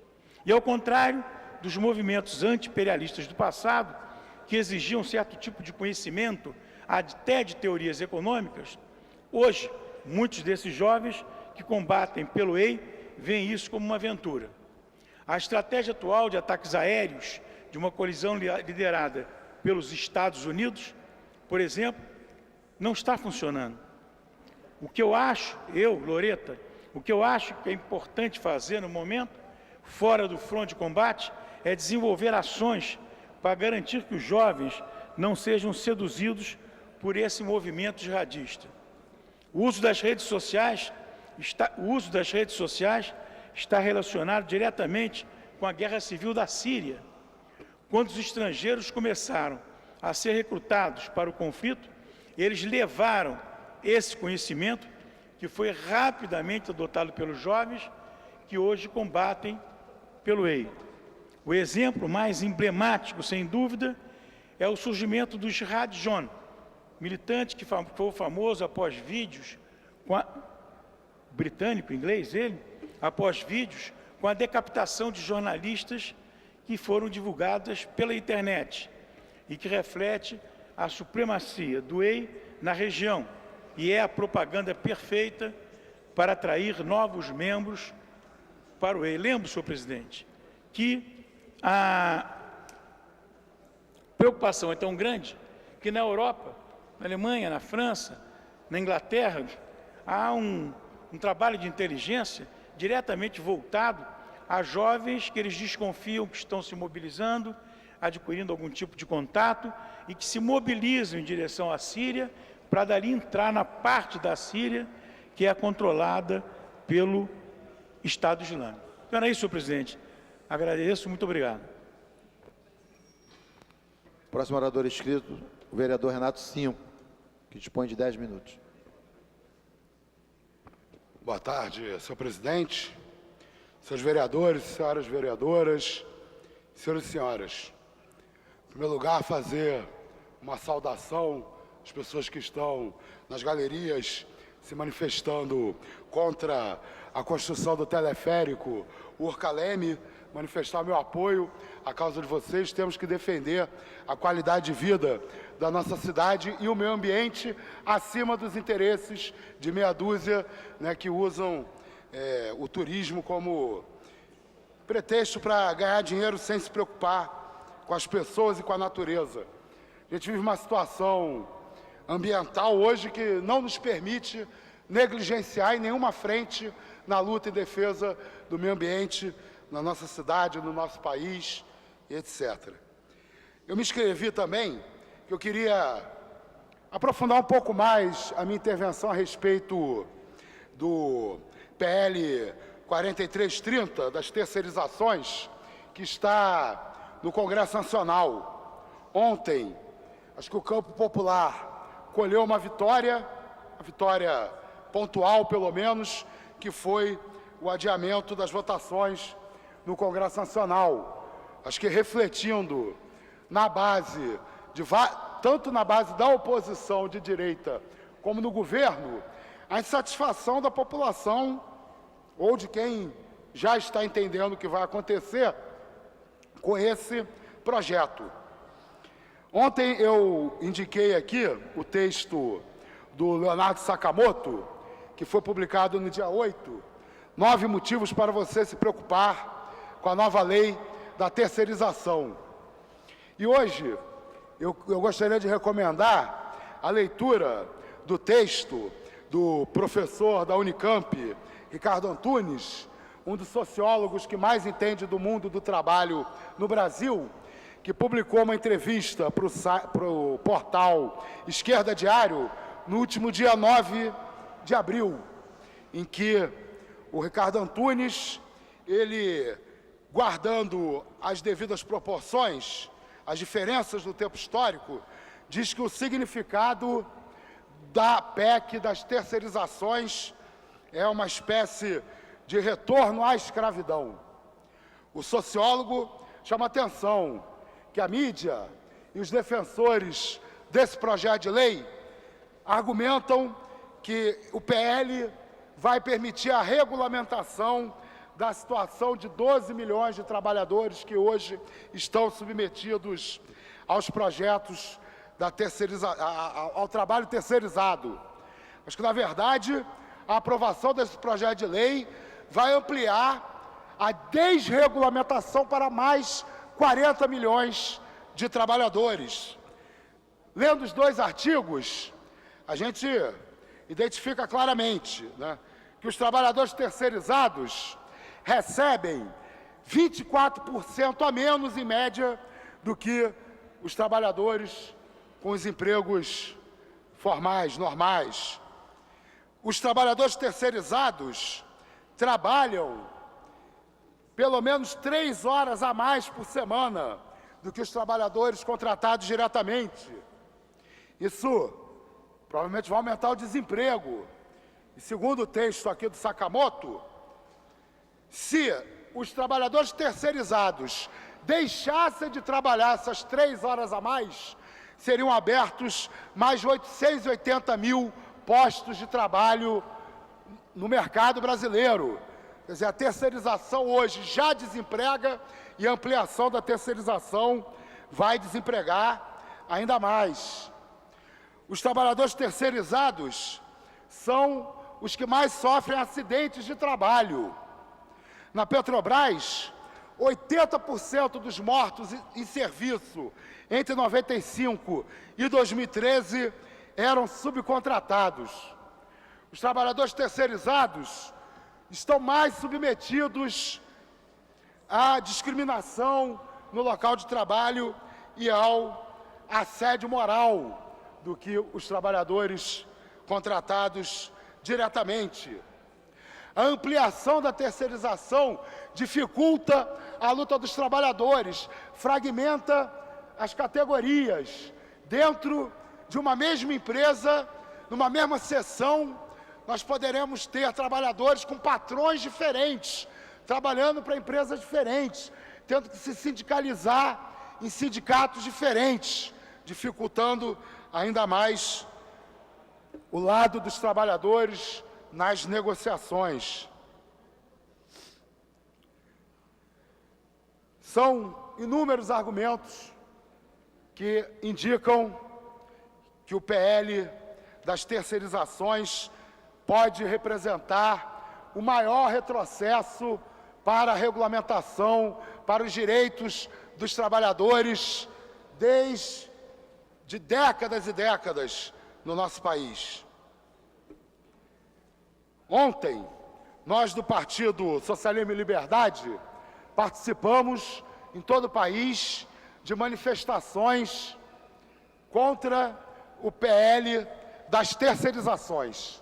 C: E ao contrário dos movimentos anti-imperialistas do passado, que exigiam certo tipo de conhecimento, até de teorias econômicas, hoje, muitos desses jovens que combatem pelo EI veem isso como uma aventura. A estratégia atual de ataques aéreos de uma coalizão liderada pelos Estados Unidos, por exemplo, não está funcionando. O que eu acho, Loreta, o que eu acho que é importante fazer no momento, fora do fronte de combate, é desenvolver ações para garantir que os jovens não sejam seduzidos por esse movimento jihadista. O uso das redes sociais está relacionado diretamente com a guerra civil da Síria. Quando os estrangeiros começaram a ser recrutados para o conflito, eles levaram esse conhecimento, que foi rapidamente adotado pelos jovens, que hoje combatem pelo EI. O exemplo mais emblemático, sem dúvida, é o surgimento do Jihad John, militante que foi famoso após vídeos, britânico, inglês ele, após vídeos com a decapitação de jornalistas que foram divulgadas pela internet e que reflete a supremacia do EI na região e é a propaganda perfeita para atrair novos membros para o EI. Lembro, senhor presidente, que a preocupação é tão grande que na Europa, na Alemanha, na França, na Inglaterra, há um trabalho de inteligência diretamente voltado a jovens que eles desconfiam que estão se mobilizando, adquirindo algum tipo de contato e que se mobilizam em direção à Síria para dali entrar na parte da Síria que é controlada pelo Estado Islâmico. Então, era isso, senhor presidente. Agradeço, muito obrigado.
A: Próximo orador inscrito, o vereador Renato Cinco, que dispõe de 10 minutos.
I: Boa tarde, senhor presidente, senhores vereadores, senhoras vereadoras, senhores e senhoras. Em primeiro lugar, fazer uma saudação às pessoas que estão nas galerias se manifestando contra a construção do teleférico Urca-Leme, manifestar meu apoio à causa de vocês. Temos que defender a qualidade de vida da nossa cidade e o meio ambiente acima dos interesses de meia dúzia, né, que usam o turismo como pretexto para ganhar dinheiro sem se preocupar com as pessoas e com a natureza. A gente vive uma situação ambiental hoje que não nos permite negligenciar em nenhuma frente na luta em defesa do meio ambiente, na nossa cidade, no nosso país, etc. Eu me inscrevi também, que eu queria aprofundar um pouco mais a minha intervenção a respeito do PL 4330, das terceirizações, que está no Congresso Nacional. Ontem, acho que o campo popular colheu uma vitória pontual, pelo menos, que foi o adiamento das votações no Congresso Nacional. Acho que refletindo na base, tanto na base da oposição de direita como no governo, a insatisfação da população ou de quem já está entendendo o que vai acontecer com esse projeto. Ontem eu indiquei aqui o texto do Leonardo Sakamoto, que foi publicado no dia 8, 9 motivos para você se preocupar com a nova lei da terceirização. E hoje eu gostaria de recomendar a leitura do texto do professor da Unicamp, Ricardo Antunes, um dos sociólogos que mais entende do mundo do trabalho no Brasil, que publicou uma entrevista para o portal Esquerda Diário no último dia 9 de abril, em que o Ricardo Antunes, ele, guardando as devidas proporções, as diferenças do tempo histórico, diz que o significado da PEC, das terceirizações, é uma espécie de retorno à escravidão. O sociólogo chama atenção que a mídia e os defensores desse projeto de lei argumentam que o PL vai permitir a regulamentação da situação de 12 milhões de trabalhadores que hoje estão submetidos aos projetos da ao trabalho terceirizado. Acho que, na verdade, a aprovação desse projeto de lei vai ampliar a desregulamentação para mais 40 milhões de trabalhadores. Lendo os 2 artigos, a gente identifica claramente, né, que os trabalhadores terceirizados recebem 24% a menos, em média, do que os trabalhadores com os empregos formais, normais. Os trabalhadores terceirizados trabalham pelo menos 3 horas a mais por semana do que os trabalhadores contratados diretamente. Isso provavelmente vai aumentar o desemprego. E segundo o texto aqui do Sakamoto, se os trabalhadores terceirizados deixassem de trabalhar essas 3 horas a mais, seriam abertos mais de 880 mil postos de trabalho no mercado brasileiro. Quer dizer, a terceirização hoje já desemprega e a ampliação da terceirização vai desempregar ainda mais. Os trabalhadores terceirizados são os que mais sofrem acidentes de trabalho. Na Petrobras, 80% dos mortos em serviço entre 95 e 2013 eram subcontratados. Os trabalhadores terceirizados estão mais submetidos à discriminação no local de trabalho e ao assédio moral do que os trabalhadores contratados diretamente. A ampliação da terceirização dificulta a luta dos trabalhadores, fragmenta as categorias. Dentro de uma mesma empresa, numa mesma seção, nós poderemos ter trabalhadores com patrões diferentes, trabalhando para empresas diferentes, tendo que se sindicalizar em sindicatos diferentes, dificultando ainda mais o lado dos trabalhadores nas negociações. São inúmeros argumentos que indicam que o PL das terceirizações pode representar o maior retrocesso para a regulamentação, para os direitos dos trabalhadores, desde décadas e décadas no nosso país. Ontem, nós do Partido Socialismo e Liberdade participamos em todo o país de manifestações contra o PL das terceirizações.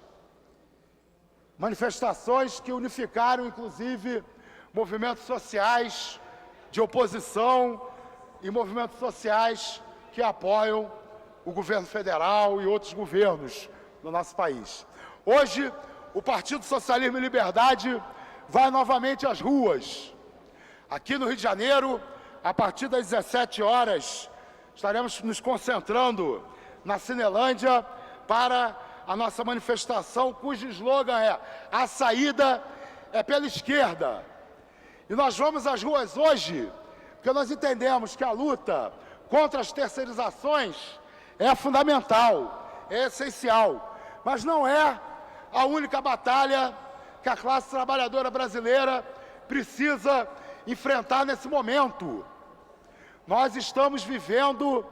I: Manifestações que unificaram, inclusive, movimentos sociais de oposição e movimentos sociais que apoiam o governo federal e outros governos no nosso país. Hoje, o Partido Socialismo e Liberdade vai novamente às ruas. Aqui no Rio de Janeiro, a partir das 17 horas, estaremos nos concentrando na Cinelândia para a nossa manifestação, cujo slogan é "A saída é pela esquerda". E nós vamos às ruas hoje, porque nós entendemos que a luta contra as terceirizações é fundamental, é essencial, mas não é a única batalha que a classe trabalhadora brasileira precisa enfrentar nesse momento. Nós estamos vivendo,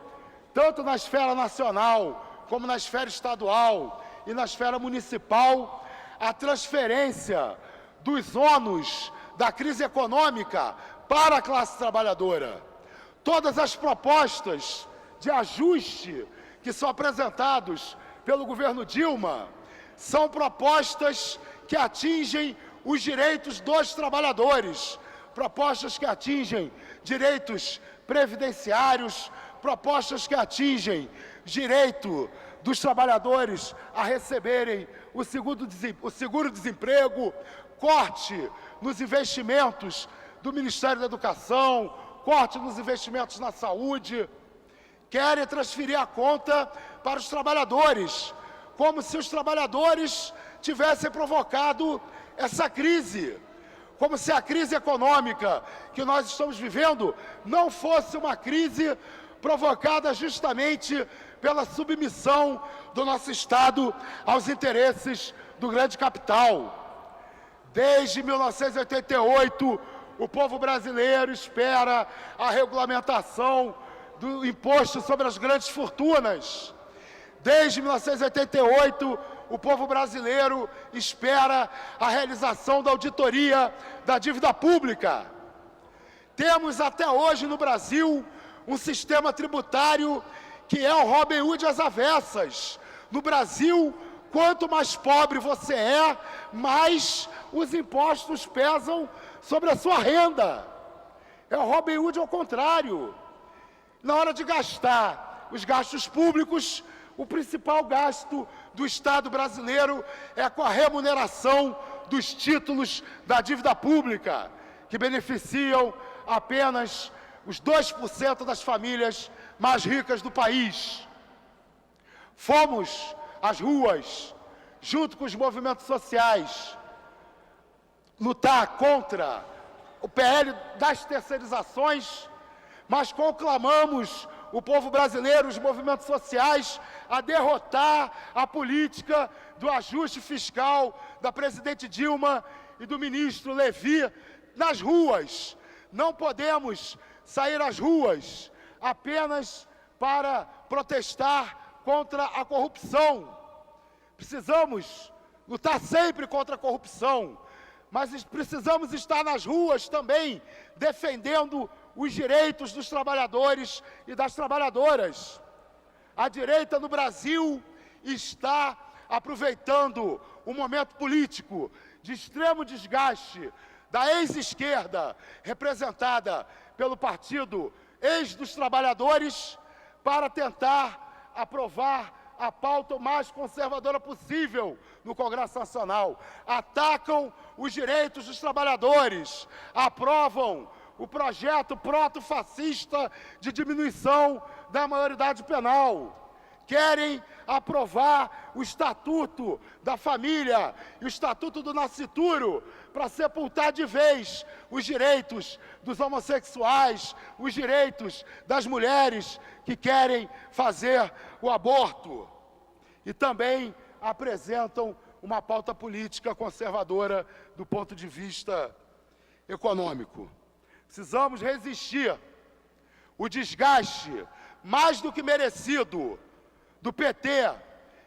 I: tanto na esfera nacional, como na esfera estadual e na esfera municipal, a transferência dos ônus da crise econômica para a classe trabalhadora. Todas as propostas de ajuste que são apresentados pelo governo Dilma são propostas que atingem os direitos dos trabalhadores, propostas que atingem direitos previdenciários, propostas que atingem direito dos trabalhadores a receberem o seguro-desemprego, corte nos investimentos do Ministério da Educação, corte nos investimentos na saúde. Querem transferir a conta para os trabalhadores, como se os trabalhadores tivessem provocado essa crise, como se a crise econômica que nós estamos vivendo não fosse uma crise provocada justamente pela submissão do nosso Estado aos interesses do grande capital. Desde 1988, o povo brasileiro espera a regulamentação do imposto sobre as grandes fortunas. Desde 1988, o povo brasileiro espera a realização da auditoria da dívida pública. Temos até hoje no Brasil um sistema tributário que é o Robin Hood às avessas. No Brasil, quanto mais pobre você é, mais os impostos pesam sobre a sua renda. É o Robin Hood ao contrário. Na hora de gastar os gastos públicos, o principal gasto do Estado brasileiro é com a remuneração dos títulos da dívida pública, que beneficiam apenas os 2% das famílias mais ricas do país. Fomos às ruas, junto com os movimentos sociais, lutar contra o PL das terceirizações, mas conclamamos o povo brasileiro, os movimentos sociais, a derrotar a política do ajuste fiscal da presidente Dilma e do ministro Levi nas ruas. Não podemos sair às ruas apenas para protestar contra a corrupção. Precisamos lutar sempre contra a corrupção, mas precisamos estar nas ruas também defendendo os direitos dos trabalhadores e das trabalhadoras. A direita no Brasil está aproveitando o momento político de extremo desgaste da ex-esquerda, representada pelo partido Ex dos Trabalhadores, para tentar aprovar a pauta o mais conservadora possível no Congresso Nacional. Atacam os direitos dos trabalhadores, aprovam o projeto proto-fascista de diminuição da maioridade penal. Querem aprovar o Estatuto da Família e o Estatuto do Nascituro para sepultar de vez os direitos dos homossexuais, os direitos das mulheres que querem fazer o aborto. E também apresentam uma pauta política conservadora do ponto de vista econômico. Precisamos resistir o desgaste mais do que merecido do PT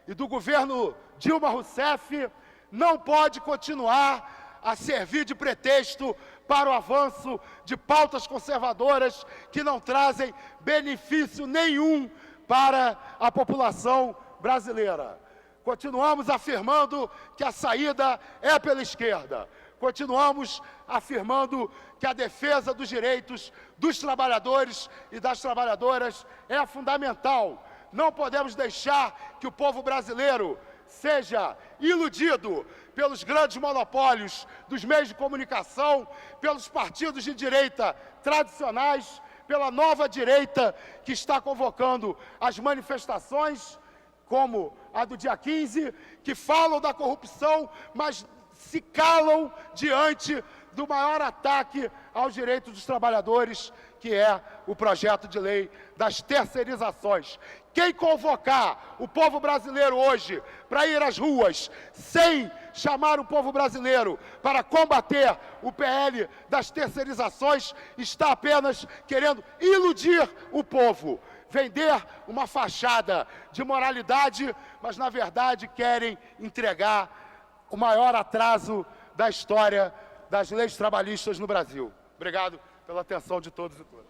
I: e do governo Dilma Rousseff não pode continuar a servir de pretexto para o avanço de pautas conservadoras que não trazem benefício nenhum para a população brasileira. Continuamos afirmando que a saída é pela esquerda. Continuamos afirmando que a defesa dos direitos dos trabalhadores e das trabalhadoras é fundamental. Não podemos deixar que o povo brasileiro seja iludido pelos grandes monopólios dos meios de comunicação, pelos partidos de direita tradicionais, pela nova direita que está convocando as manifestações, como a do dia 15, que falam da corrupção, mas se calam diante do maior ataque aos direitos dos trabalhadores, que é o projeto de lei das terceirizações. Quem convocar o povo brasileiro hoje para ir às ruas, sem chamar o povo brasileiro para combater o PL das terceirizações, está apenas querendo iludir o povo, vender uma fachada de moralidade, mas na verdade querem entregar o maior atraso da história das leis trabalhistas no Brasil. Obrigado pela atenção de todos e todas.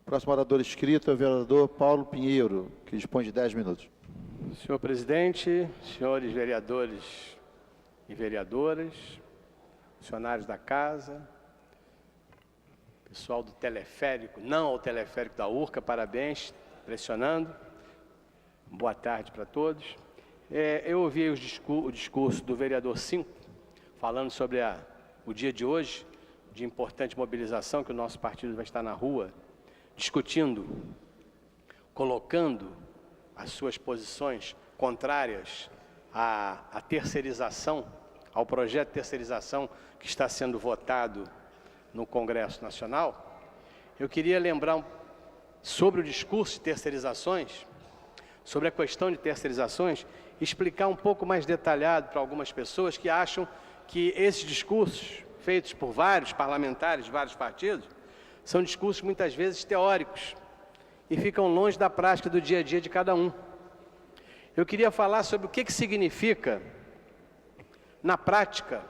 A: Próximo orador inscrito é o vereador Paulo Pinheiro, que dispõe de 10 minutos.
J: Senhor presidente, senhores vereadores e vereadoras, funcionários da casa, pessoal do teleférico, não ao teleférico da URCA, parabéns, pressionando. Boa tarde para todos. Eu ouvi o discurso do vereador 5, falando sobre o dia de hoje, de importante mobilização, que o nosso partido vai estar na rua, discutindo, colocando as suas posições contrárias à terceirização, ao projeto de terceirização que está sendo votado no Congresso Nacional. Eu queria lembrar sobre o discurso de terceirizações, sobre a questão de terceirizações, explicar um pouco mais detalhado para algumas pessoas que acham que esses discursos, feitos por vários parlamentares de vários partidos, são discursos muitas vezes teóricos e ficam longe da prática do dia a dia de cada um. Eu queria falar sobre o que significa, na prática,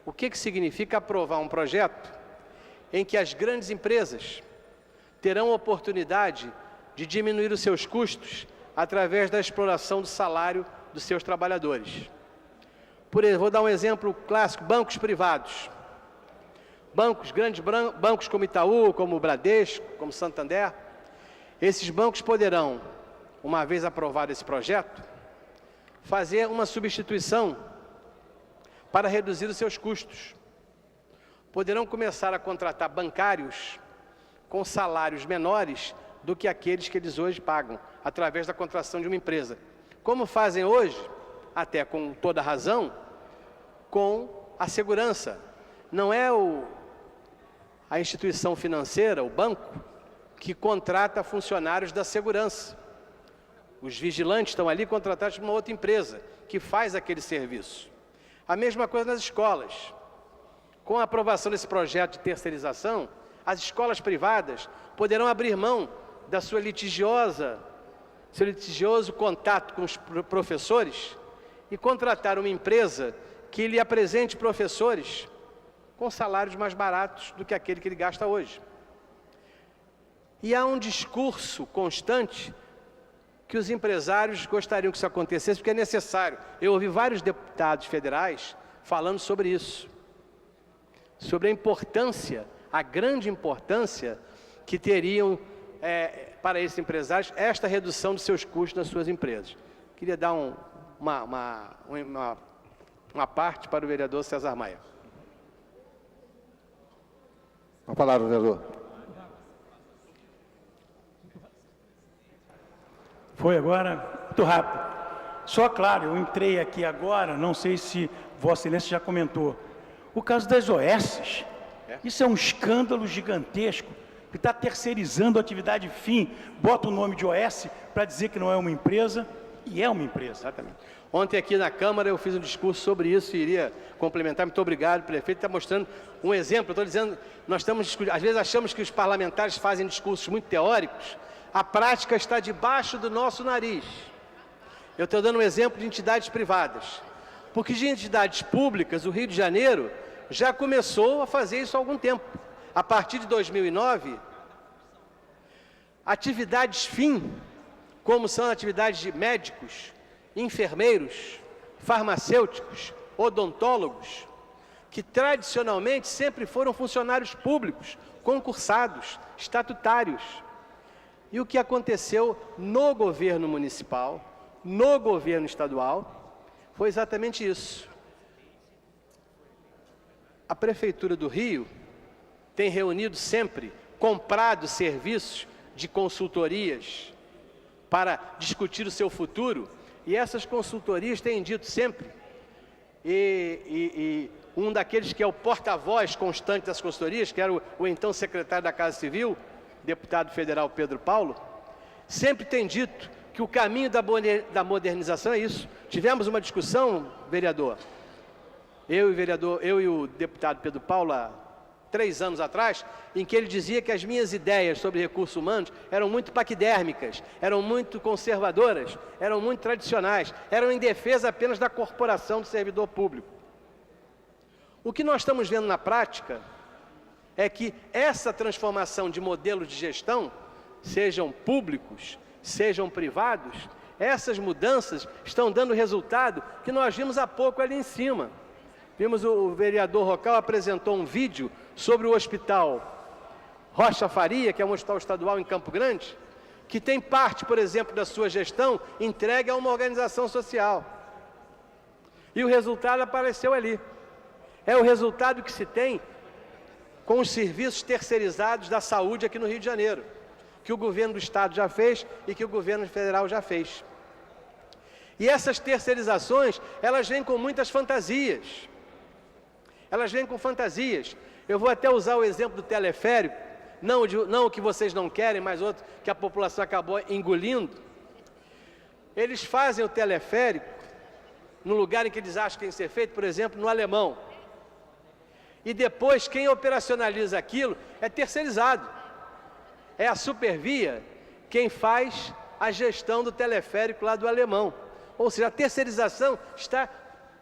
J: o que significa aprovar um projeto em que as grandes empresas terão a oportunidade de diminuir os seus custos através da exploração do salário dos seus trabalhadores. Vou dar um exemplo clássico: bancos privados. Grandes bancos como Itaú, como Bradesco, como Santander, esses bancos poderão, uma vez aprovado esse projeto, fazer uma substituição para reduzir os seus custos. Poderão começar a contratar bancários com salários menores do que aqueles que eles hoje pagam, através da contratação de uma empresa. Como fazem hoje, até com toda razão, com a segurança. Não é a instituição financeira, o banco, que contrata funcionários da segurança. Os vigilantes estão ali contratados por uma outra empresa, que faz aquele serviço. A mesma coisa nas escolas. Com a aprovação desse projeto de terceirização, as escolas privadas poderão abrir mão da seu litigioso contato com os professores e contratar uma empresa que lhe apresente professores com salários mais baratos do que aquele que ele gasta hoje. E há um discurso constante que os empresários gostariam que isso acontecesse, porque é necessário. Eu ouvi vários deputados federais falando sobre isso, sobre a importância, a grande importância que teriam para esses empresários esta redução dos seus custos nas suas empresas. Queria dar uma parte para o vereador César Maia.
A: Com a palavra, vereador.
C: Foi agora, muito rápido. Só, claro, eu entrei aqui agora, não sei se Vossa Excelência já comentou. O caso das OS, isso é um escândalo gigantesco, que está terceirizando a atividade fim, bota o nome de OS para dizer que não é uma empresa, e é uma empresa.
J: Exatamente. Ontem aqui na Câmara eu fiz um discurso sobre isso e iria complementar. Muito obrigado, prefeito, está mostrando um exemplo. Eu estou dizendo, nós estamos discutindo, às vezes achamos que os parlamentares fazem discursos muito teóricos, a prática está debaixo do nosso nariz. Eu estou dando um exemplo de entidades privadas, porque de entidades públicas, o Rio de Janeiro já começou a fazer isso há algum tempo. A partir de 2009, atividades fim, como são atividades de médicos, enfermeiros, farmacêuticos, odontólogos, que tradicionalmente sempre foram funcionários públicos, concursados, estatutários. E o que aconteceu no governo municipal, no governo estadual, foi exatamente isso. A Prefeitura do Rio tem reunido sempre, comprado serviços de consultorias para discutir o seu futuro, e essas consultorias têm dito sempre, e um daqueles que é o porta-voz constante das consultorias, que era o então secretário da Casa Civil, deputado federal Pedro Paulo, sempre tem dito que o caminho da modernização é isso. Tivemos uma discussão, vereador, eu e o deputado Pedro Paulo, há 3 anos atrás, em que ele dizia que as minhas ideias sobre recursos humanos eram muito paquidérmicas, eram muito conservadoras, eram muito tradicionais, eram em defesa apenas da corporação do servidor público. O que nós estamos vendo na prática é que essa transformação de modelos de gestão, sejam públicos, sejam privados, essas mudanças estão dando resultado que nós vimos há pouco ali em cima. Vimos o vereador Rocal apresentou um vídeo sobre o hospital Rocha Faria, que é um hospital estadual em Campo Grande, que tem parte, por exemplo, da sua gestão entregue a uma organização social. E o resultado apareceu ali. É o resultado que se tem com os serviços terceirizados da saúde aqui no Rio de Janeiro, que o governo do Estado já fez e que o governo federal já fez. E essas terceirizações, elas vêm com muitas fantasias. Elas vêm com fantasias. Eu vou até usar o exemplo do teleférico, não o que vocês não querem, mas outro que a população acabou engolindo. Eles fazem o teleférico no lugar em que eles acham que tem que ser feito, por exemplo, no Alemão. E depois, quem operacionaliza aquilo é terceirizado. É a Supervia quem faz a gestão do teleférico lá do Alemão. Ou seja, a terceirização está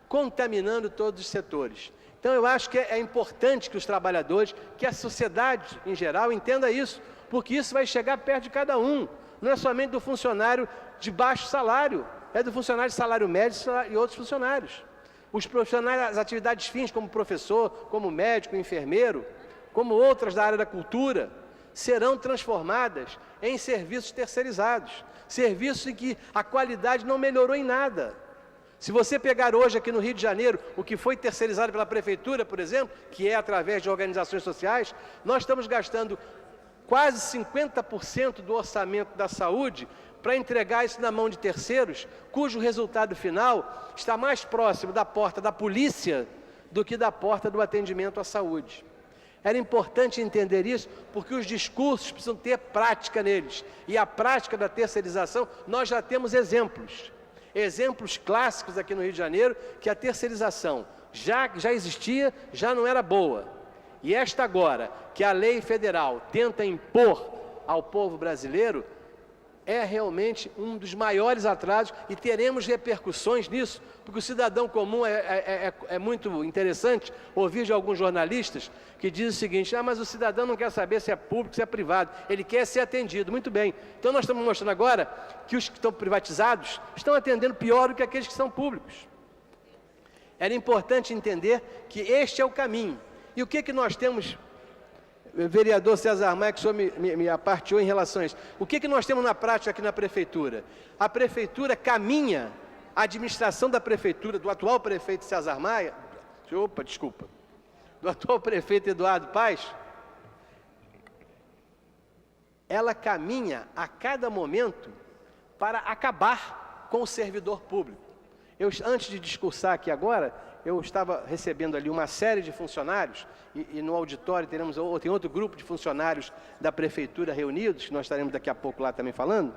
J: contaminando todos os setores. Então, eu acho que é importante que os trabalhadores, que a sociedade em geral entenda isso, porque isso vai chegar perto de cada um. Não é somente do funcionário de baixo salário, é do funcionário de salário médio e outros funcionários. Os profissionais das atividades fins, como professor, como médico, enfermeiro, como outras da área da cultura, serão transformadas em serviços terceirizados, serviços em que a qualidade não melhorou em nada. Se você pegar hoje aqui no Rio de Janeiro, o que foi terceirizado pela Prefeitura, por exemplo, que é através de organizações sociais, nós estamos gastando quase 50% do orçamento da saúde para entregar isso na mão de terceiros, cujo resultado final está mais próximo da porta da polícia do que da porta do atendimento à saúde. Era importante entender isso, porque os discursos precisam ter prática neles. E a prática da terceirização, nós já temos exemplos. Exemplos clássicos aqui no Rio de Janeiro, que a terceirização já existia, já não era boa. E esta agora, que a lei federal tenta impor ao povo brasileiro, é realmente um dos maiores atrasos e teremos repercussões nisso, porque o cidadão comum é muito interessante ouvir de alguns jornalistas que dizem o seguinte: mas o cidadão não quer saber se é público, se é privado, ele quer ser atendido. Muito bem, então nós estamos mostrando agora que os que estão privatizados estão atendendo pior do que aqueles que são públicos. Era importante entender que este é o caminho. E o que nós temos, vereador César Maia, que o senhor me aparteou em relação a isso. O que nós temos na prática aqui na Prefeitura? A Prefeitura caminha, a administração da Prefeitura, do atual prefeito César Maia, do atual prefeito Eduardo Paes, ela caminha a cada momento para acabar com o servidor público. Antes de discursar aqui agora, eu estava recebendo ali uma série de funcionários, e no auditório tem outro grupo de funcionários da Prefeitura reunidos, que nós estaremos daqui a pouco lá também falando.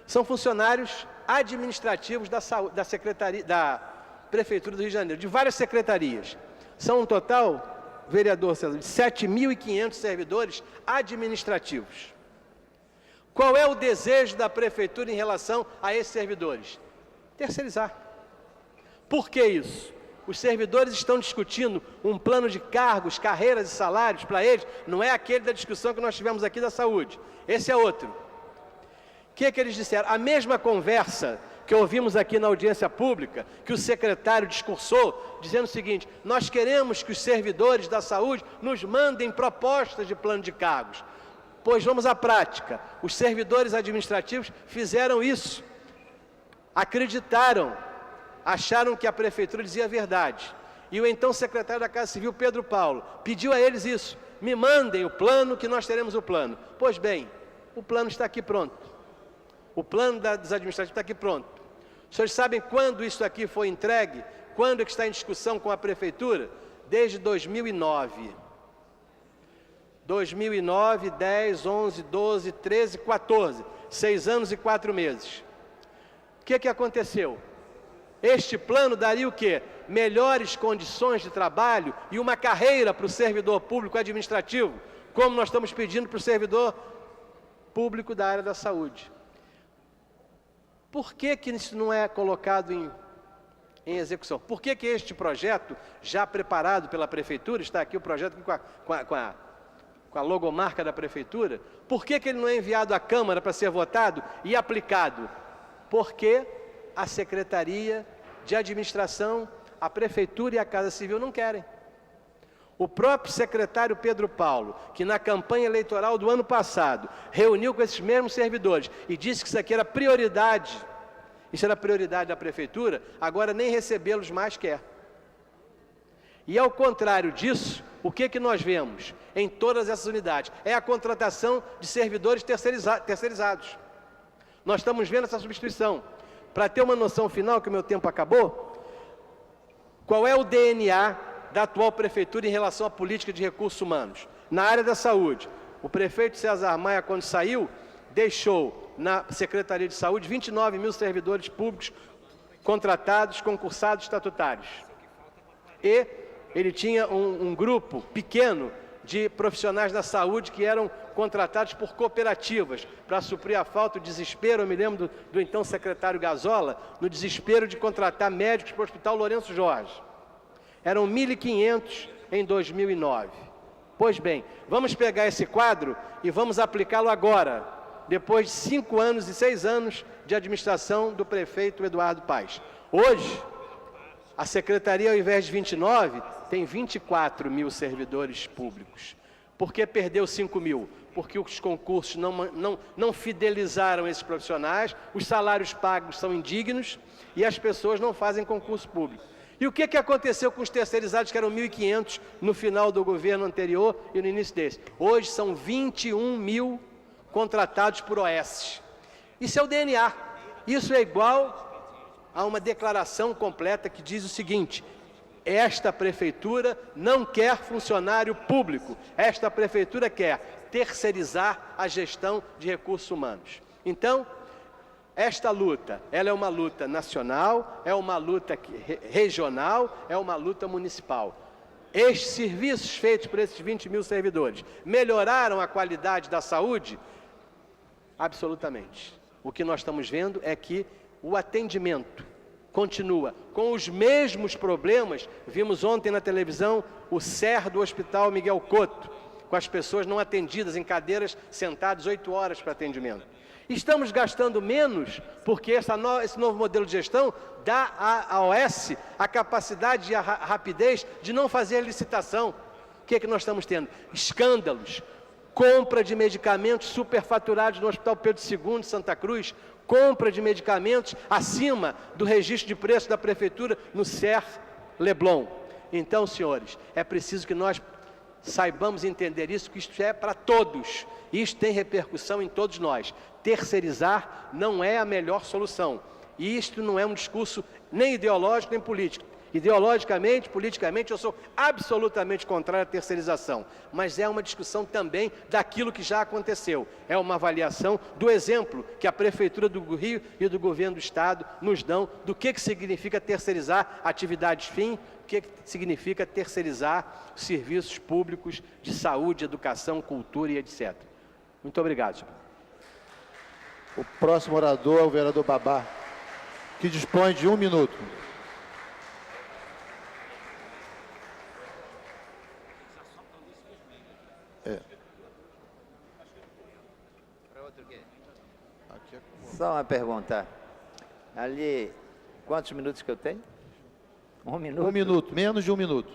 J: São funcionários administrativos da Secretaria, da Prefeitura do Rio de Janeiro, de várias secretarias. São um total, vereador César, de 7.500 servidores administrativos. Qual é o desejo da Prefeitura em relação a esses servidores? Terceirizar. Por que isso? Os servidores estão discutindo um plano de cargos, carreiras e salários para eles, não é aquele da discussão que nós tivemos aqui da saúde. Esse é outro. O que eles disseram? A mesma conversa que ouvimos aqui na audiência pública, que o secretário discursou, dizendo o seguinte: nós queremos que os servidores da saúde nos mandem propostas de plano de cargos. Pois vamos à prática. Os servidores administrativos fizeram isso. Acreditaram. Acharam que a Prefeitura dizia a verdade. E o então secretário da Casa Civil, Pedro Paulo, pediu a eles isso: me mandem o plano, que nós teremos o plano. Pois bem, o plano está aqui pronto. O plano dos administrativos está aqui pronto. Os senhores sabem quando isso aqui foi entregue? Quando é que está em discussão com a Prefeitura? Desde 2009. 2009, 10, 11, 12, 13, 14. 6 anos e 4 meses. O que aconteceu? Este plano daria o quê? Melhores condições de trabalho e uma carreira para o servidor público administrativo, como nós estamos pedindo para o servidor público da área da saúde. Por que isso não é colocado em execução? Por que este projeto, já preparado pela Prefeitura, está aqui o projeto com a logomarca da Prefeitura, por que ele não é enviado à Câmara para ser votado e aplicado? Porque a Secretaria de Administração, a Prefeitura e a Casa Civil não querem. O próprio secretário Pedro Paulo, que na campanha eleitoral do ano passado, reuniu com esses mesmos servidores e disse que isso aqui era prioridade, isso era prioridade da Prefeitura, agora nem recebê-los mais quer. E ao contrário disso, o que nós vemos em todas essas unidades? É a contratação de servidores terceirizados. Nós estamos vendo essa substituição. Para ter uma noção final, que o meu tempo acabou, qual é o DNA da atual Prefeitura em relação à política de recursos humanos? Na área da saúde, o prefeito César Maia, quando saiu, deixou na Secretaria de Saúde 29.000 servidores públicos contratados, concursados, estatutários. E ele tinha um grupo pequeno de profissionais da saúde que eram contratados por cooperativas para suprir a falta, o desespero. Eu me lembro do então secretário Gazola, no desespero de contratar médicos para o Hospital Lourenço Jorge. Eram 1.500 em 2009. Pois bem, vamos pegar esse quadro e vamos aplicá-lo agora, depois de 5 anos e 6 anos de administração do prefeito Eduardo Paes. Hoje, a Secretaria, ao invés de 29, tem 24.000 servidores públicos. Por que perdeu 5.000? Porque os concursos não fidelizaram esses profissionais, os salários pagos são indignos e as pessoas não fazem concurso público. E o que aconteceu com os terceirizados, que eram 1.500 no final do governo anterior e no início desse? Hoje são 21.000 contratados por OS. Isso é o DNA. Isso é igual a uma declaração completa que diz o seguinte: esta Prefeitura não quer funcionário público, esta Prefeitura quer terceirizar a gestão de recursos humanos. Então, esta luta, ela é uma luta nacional, é uma luta regional, é uma luta municipal. Estes serviços feitos por esses 20.000 servidores melhoraram a qualidade da saúde? Absolutamente. o que nós estamos vendo é que o atendimento continua com os mesmos problemas. Vimos ontem na televisão o SER do Hospital Miguel Couto, com as pessoas não atendidas em cadeiras, sentadas 8 horas para atendimento. Estamos gastando menos porque esse novo modelo de gestão dá à OS a capacidade e a rapidez de não fazer licitação. O que é que nós estamos tendo? Escândalos, compra de medicamentos superfaturados no Hospital Pedro II de Santa Cruz, compra de medicamentos acima do registro de preço da Prefeitura no SER Leblon. Então, senhores, é preciso que nós saibamos entender isso, que isto é para todos. Isso tem repercussão em todos nós. Terceirizar não é a melhor solução. E isto não é um discurso nem ideológico nem político. Ideologicamente, politicamente, eu sou absolutamente contrário à terceirização. Mas é uma discussão também daquilo que já aconteceu. É uma avaliação do exemplo que a Prefeitura do Rio e do Governo do Estado nos dão do que significa terceirizar atividades fim, o que significa terceirizar serviços públicos de saúde, educação, cultura e etc. Muito obrigado, senhor.
A: O próximo orador é o vereador Babá, que dispõe de 1 minuto.
K: Só uma pergunta. Ali, quantos minutos que eu tenho? 1 minuto?
A: 1 minuto, menos de 1 minuto.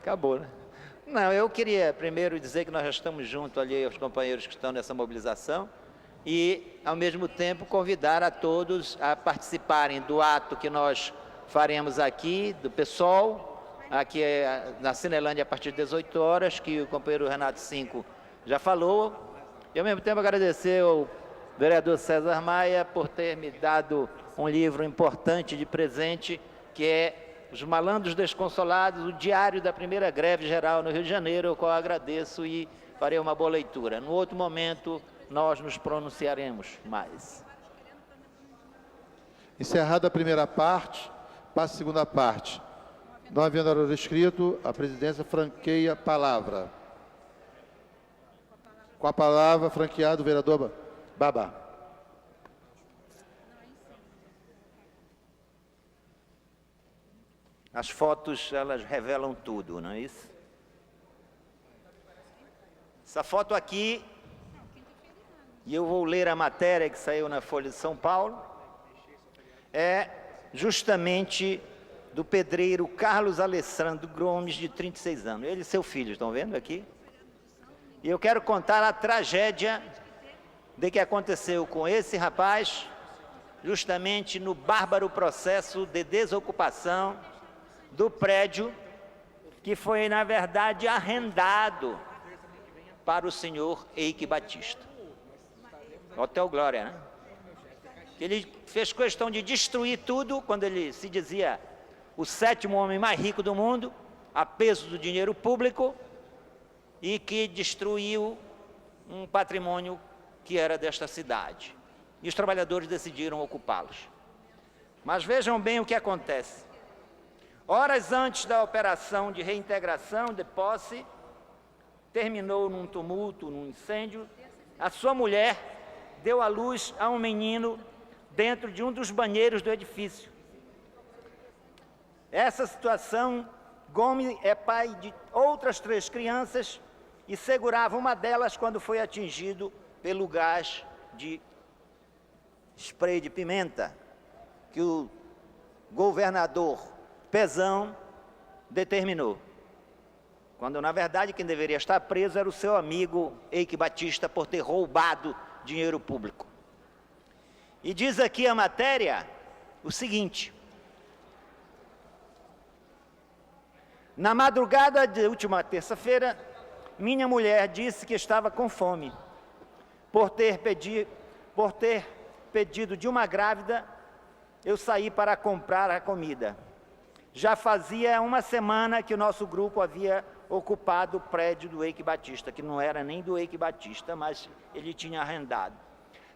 K: Acabou, né? Não, eu queria primeiro dizer que nós já estamos junto ali aos companheiros que estão nessa mobilização e, ao mesmo tempo, convidar a todos a participarem do ato que nós faremos aqui, do PSOL, aqui na Cinelândia a partir de 18 horas, que o companheiro Renato Cinco já falou. E, ao mesmo tempo, agradecer ao vereador César Maia por ter me dado um livro importante de presente, que é Os Malandros Desconsolados, o diário da primeira greve geral no Rio de Janeiro, ao qual agradeço e farei uma boa leitura. No outro momento, nós nos pronunciaremos mais.
A: Encerrada a primeira parte, passa a segunda parte. Não havendo orador escrito, a presidência franqueia a palavra. Com a palavra, franqueado o vereador Babá.
K: As fotos, elas revelam tudo, não é isso? Essa foto aqui, e eu vou ler a matéria que saiu na Folha de São Paulo, é justamente do pedreiro Carlos Alessandro Gomes, de 36 anos. Ele e seu filho, estão vendo aqui? E eu quero contar a tragédia de que aconteceu com esse rapaz, justamente no bárbaro processo de desocupação do prédio, que foi, na verdade, arrendado para o senhor Eike Batista. Hotel Glória, né? Ele fez questão de destruir tudo, quando ele se dizia o 7º homem mais rico do mundo, a peso do dinheiro público, e que destruiu um patrimônio que era desta cidade. E os trabalhadores decidiram ocupá-los. Mas vejam bem o que acontece. Horas antes da operação de reintegração de posse, terminou num tumulto, num incêndio, a sua mulher deu à luz a um menino dentro de um dos banheiros do edifício. Essa situação, Gomes é pai de outras 3 crianças e segurava uma delas quando foi atingido pelo gás de spray de pimenta, que o governador Pezão determinou. Quando, na verdade, quem deveria estar preso era o seu amigo Eike Batista por ter roubado dinheiro público. E diz aqui a matéria o seguinte: na madrugada de última terça-feira, minha mulher disse que estava com fome, por ter pedido de uma grávida, eu saí para comprar a comida. Já fazia 1 semana que o nosso grupo havia ocupado o prédio do Eike Batista, que não era nem do Eike Batista, mas ele tinha arrendado.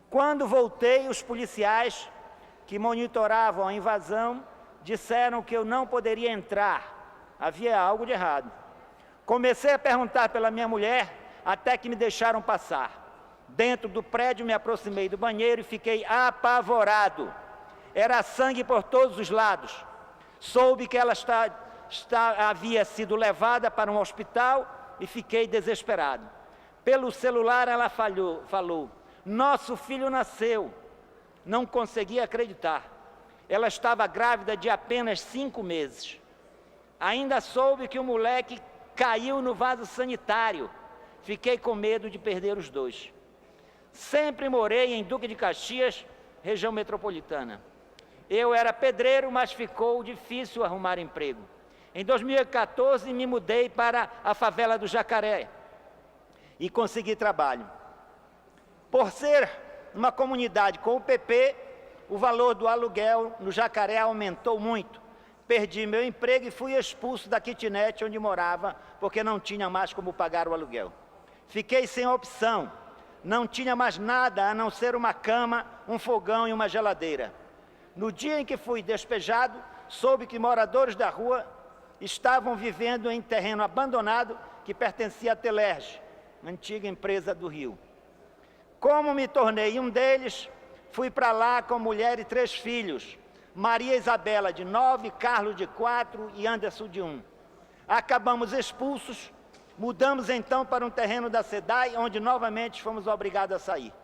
K: Quando voltei, os policiais que monitoravam a invasão disseram que eu não poderia entrar. Havia algo de errado. Comecei a perguntar pela minha mulher, até que me deixaram passar. Dentro do prédio, me aproximei do banheiro e fiquei apavorado. Era sangue por todos os lados. Soube que ela havia sido levada para um hospital e fiquei desesperado. Pelo celular ela falou, nosso filho nasceu. Não consegui acreditar. Ela estava grávida de apenas 5 meses. Ainda soube que o moleque caiu no vaso sanitário. Fiquei com medo de perder os 2. Sempre morei em Duque de Caxias, região metropolitana. Eu era pedreiro, mas ficou difícil arrumar emprego. Em 2014, me mudei para a favela do Jacaré e consegui trabalho. Por ser uma comunidade com o PP, o valor do aluguel no Jacaré aumentou muito. Perdi meu emprego e fui expulso da kitnet onde morava, porque não tinha mais como pagar o aluguel. Fiquei sem opção, não tinha mais nada a não ser uma cama, um fogão e uma geladeira. No dia em que fui despejado, soube que moradores da rua estavam vivendo em terreno abandonado que pertencia à Telerge, antiga empresa do Rio. Como me tornei um deles, fui para lá com mulher e 3 filhos, Maria Isabela, de 9, Carlos, de 4 e Anderson, de 1. Acabamos expulsos, mudamos então para um terreno da SEDAI, onde novamente fomos obrigados a sair.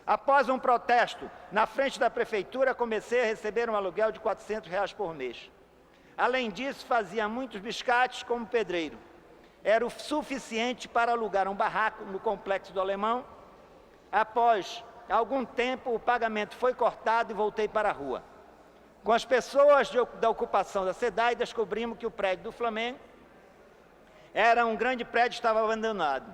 K: Após um protesto na frente da prefeitura, comecei a receber um aluguel de R$ 400 por mês. Além disso, fazia muitos biscates como pedreiro. Era o suficiente para alugar um barraco no Complexo do Alemão. Após algum tempo, o pagamento foi cortado e voltei para a rua. Com as pessoas da ocupação da SEDAI, descobrimos que o prédio do Flamengo era um grande prédio que estava abandonado.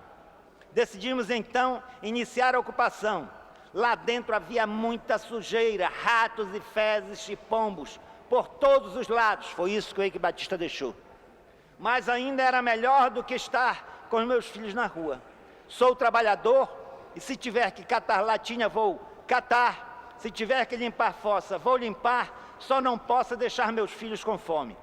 K: Decidimos, então, iniciar a ocupação. Lá dentro havia muita sujeira, ratos e fezes e pombos, por todos os lados. Foi isso que o Eike Batista deixou. Mas ainda era melhor do que estar com os meus filhos na rua. Sou trabalhador e se tiver que catar latinha, vou catar. Se tiver que limpar fossa, vou limpar. Só não posso deixar meus filhos com fome.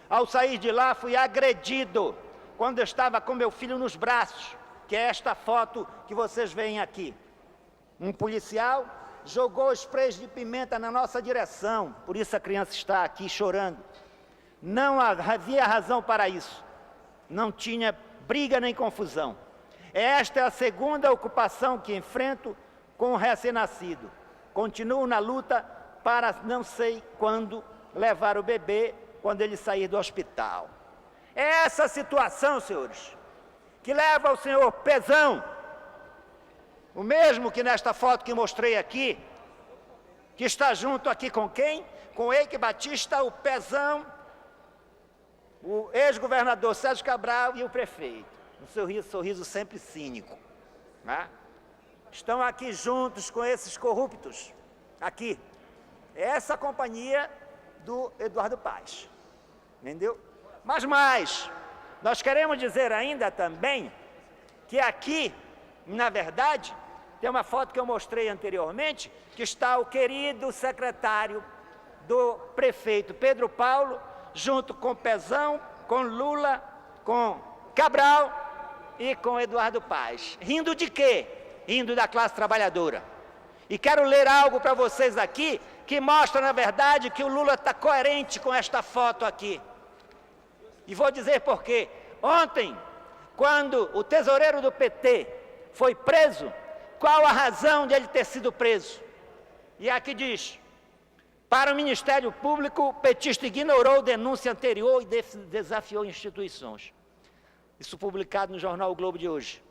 K: Ao sair de lá, fui agredido quando eu estava com meu filho nos braços, que é esta foto que vocês veem aqui. Um policial jogou sprays de pimenta na nossa direção, por isso a criança está aqui chorando. Não havia razão para isso. Não tinha briga nem confusão. Esta é a segunda ocupação que enfrento com o recém-nascido. Continuo na luta para não sei quando levar o bebê quando ele sair do hospital. É essa situação, senhores, que leva o senhor Pezão, o mesmo que nesta foto que mostrei aqui, que está junto aqui com quem? Com o Eike Batista, o Pezão, o ex-governador Sérgio Cabral e o prefeito. Um sorriso sempre cínico. Né? Estão aqui juntos com esses corruptos. Aqui. Essa companhia do Eduardo Paes. Entendeu? Mas mais, nós queremos dizer ainda também que aqui, na verdade, tem uma foto que eu mostrei anteriormente, que está o querido secretário do prefeito Pedro Paulo, junto com Pezão, com Lula, com Cabral e com Eduardo Paes. Rindo de quê? Rindo da classe trabalhadora. E quero ler algo para vocês aqui, que mostra, na verdade, que o Lula está coerente com esta foto aqui. E vou dizer por quê. Ontem, quando o tesoureiro do PT foi preso, qual a razão de ele ter sido preso? E aqui diz, para o Ministério Público, o petista ignorou denúncia anterior e desafiou instituições. Isso publicado no jornal O Globo de hoje.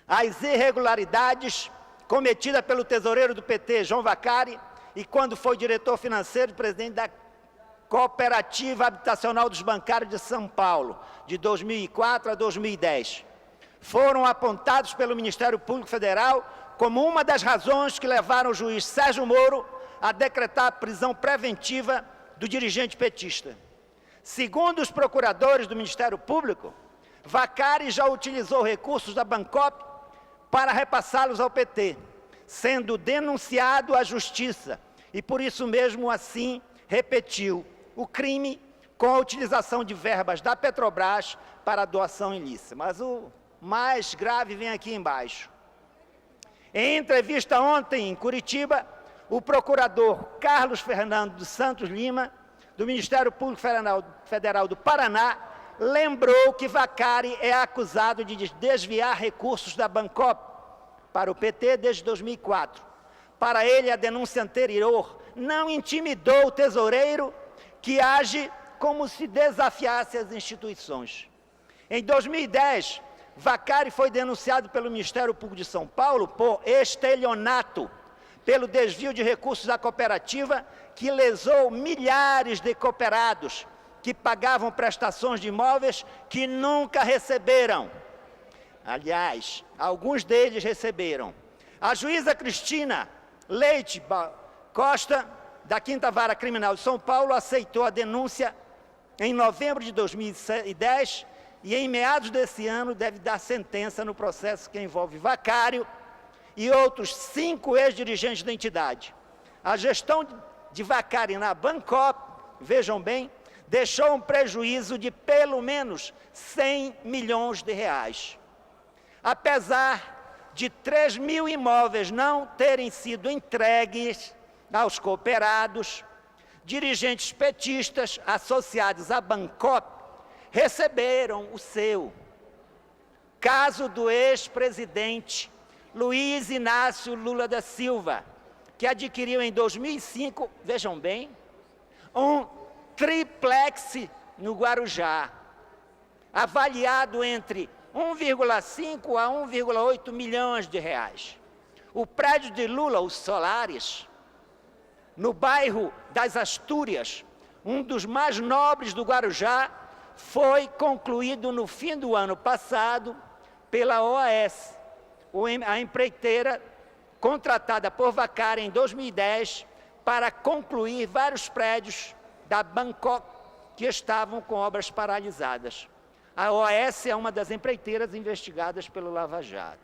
K: As irregularidades cometidas pelo tesoureiro do PT, João Vacari, e quando foi diretor financeiro e presidente da Cooperativa Habitacional dos Bancários de São Paulo, de 2004 a 2010. Foram apontados pelo Ministério Público Federal como uma das razões que levaram o juiz Sérgio Moro a decretar a prisão preventiva do dirigente petista. Segundo os procuradores do Ministério Público, Vacari já utilizou recursos da Bancop para repassá-los ao PT, sendo denunciado à Justiça, e por isso mesmo assim repetiu o crime com a utilização de verbas da Petrobras para doação ilícita. Mas o mais grave vem aqui embaixo. Em entrevista ontem em Curitiba, o procurador Carlos Fernando dos Santos Lima, do Ministério Público Federal do Paraná, lembrou que Vaccari é acusado de desviar recursos da Bancop para o PT desde 2004. Para ele, a denúncia anterior não intimidou o tesoureiro, que age como se desafiasse as instituições. Em 2010, Vaccari foi denunciado pelo Ministério Público de São Paulo por estelionato, pelo desvio de recursos da cooperativa, que lesou milhares de cooperados que pagavam prestações de imóveis que nunca receberam. Aliás, alguns deles receberam. A juíza Cristina Leite Costa, da 5ª Vara Criminal de São Paulo, aceitou a denúncia em novembro de 2010 e, em meados desse ano, deve dar sentença no processo que envolve Vaccari e outros 5 ex-dirigentes da entidade. A gestão de Vaccari na Bancop, vejam bem, deixou um prejuízo de pelo menos 100 milhões de reais. Apesar de 3.000 imóveis não terem sido entregues aos cooperados, dirigentes petistas associados à Bancop receberam o seu. Caso do ex-presidente Luiz Inácio Lula da Silva, que adquiriu em 2005, vejam bem, um triplex no Guarujá, avaliado entre 1,5 a 1,8 milhões de reais. O prédio de Lula, os Solares, no bairro das Astúrias, um dos mais nobres do Guarujá, foi concluído no fim do ano passado pela OAS, a empreiteira contratada por Vaccari em 2010 para concluir vários prédios da Bancop que estavam com obras paralisadas. A OAS é uma das empreiteiras investigadas pelo Lava Jato.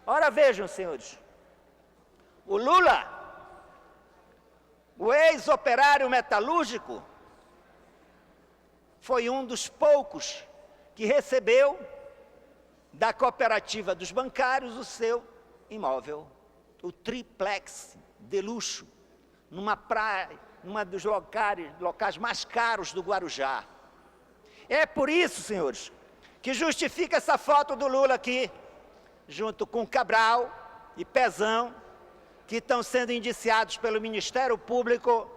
K: Ora, vejam, senhores, o Lula, o ex-operário metalúrgico, foi um dos poucos que recebeu da cooperativa dos bancários o seu imóvel, o triplex de luxo, numa praia, numa dos locais mais caros do Guarujá. É por isso, senhores, que justifica essa foto do Lula aqui, junto com Cabral e Pezão, que estão sendo indiciados pelo Ministério Público,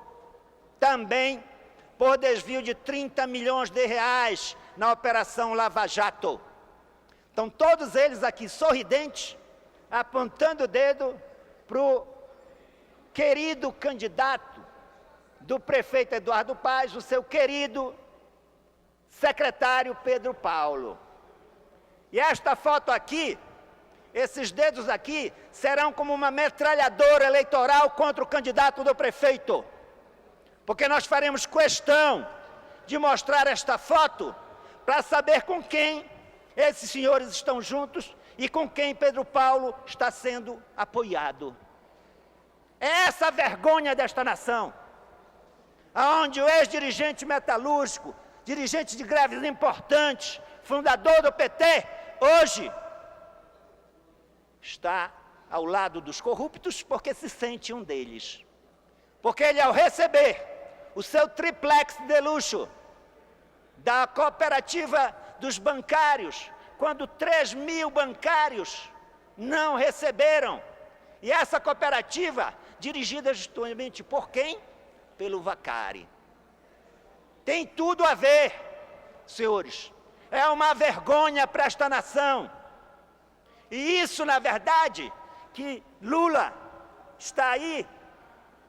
K: também por desvio de 30 milhões de reais na Operação Lava Jato. Estão todos eles aqui sorridentes, apontando o dedo para o querido candidato do prefeito Eduardo Paes, o seu querido secretário Pedro Paulo. E esta foto aqui, esses dedos aqui, serão como uma metralhadora eleitoral contra o candidato do prefeito. Porque nós faremos questão de mostrar esta foto para saber com quem esses senhores estão juntos e com quem Pedro Paulo está sendo apoiado. É essa a vergonha desta nação, onde o ex-dirigente metalúrgico, dirigente de greves importantes, fundador do PT, hoje está ao lado dos corruptos porque se sente um deles. Porque ele, ao receber o seu triplex de luxo da cooperativa dos bancários, quando 3.000 bancários não receberam, e essa cooperativa, dirigida justamente por quem? Pelo Vaccari. Tem tudo a ver, senhores, é uma vergonha para esta nação. E isso, na verdade, que Lula está aí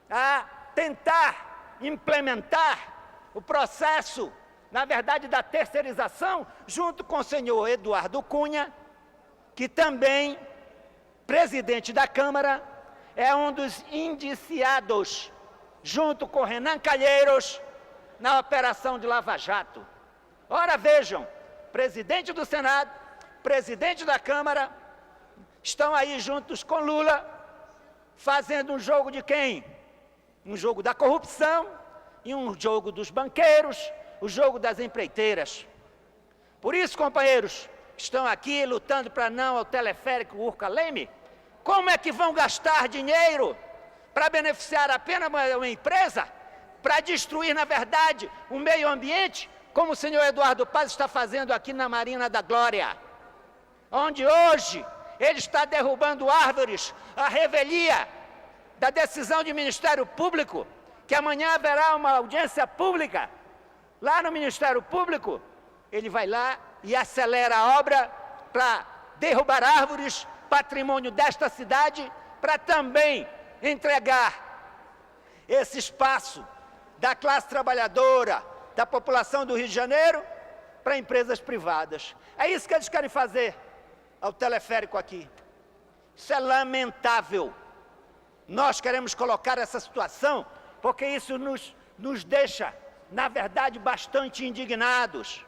K: a tentar implementar o processo, na verdade, da terceirização, junto com o senhor Eduardo Cunha, que também, presidente da Câmara, é um dos indiciados, junto com Renan Calheiros, na operação de Lava Jato. Ora, vejam, presidente do Senado, presidente da Câmara, estão aí juntos com Lula, fazendo um jogo de quem? Um jogo da corrupção e um jogo dos banqueiros, o jogo das empreiteiras. Por isso, companheiros, estão aqui lutando para não ao teleférico Urca Leme,
L: Como é que vão gastar dinheiro para beneficiar apenas uma empresa, para destruir, na verdade, o meio ambiente, como o senhor Eduardo Paz está fazendo aqui na Marina da Glória, onde hoje ele está derrubando árvores, a revelia da decisão de Ministério Público, que amanhã haverá uma audiência pública, lá no Ministério Público, ele vai lá e acelera a obra para derrubar árvores, patrimônio desta cidade, para também entregar esse espaço da classe trabalhadora, da população do Rio de Janeiro, para empresas privadas. É isso que eles querem fazer ao teleférico aqui. Isso é lamentável. Nós queremos colocar essa situação porque isso nos deixa, na verdade, bastante indignados.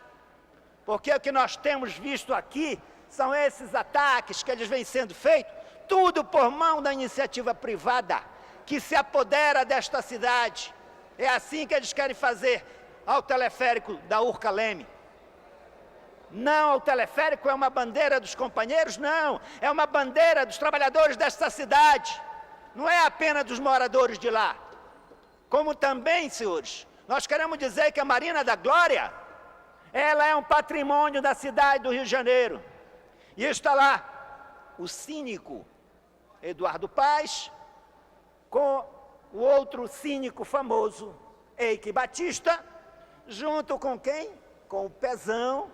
L: Porque o que nós temos visto aqui são esses ataques que eles vêm sendo feitos, tudo por mão da iniciativa privada, que se apodera desta cidade. É assim que eles querem fazer ao teleférico da Urca Leme. Não, o teleférico é uma bandeira dos companheiros, não. É uma bandeira dos trabalhadores desta cidade. Não é apenas dos moradores de lá. Como também, senhores, nós queremos dizer que a Marina da Glória, ela é um patrimônio da cidade do Rio de Janeiro. E está lá o cínico Eduardo Paz, com o outro cínico famoso, Eike Batista, junto com quem? Com o Pezão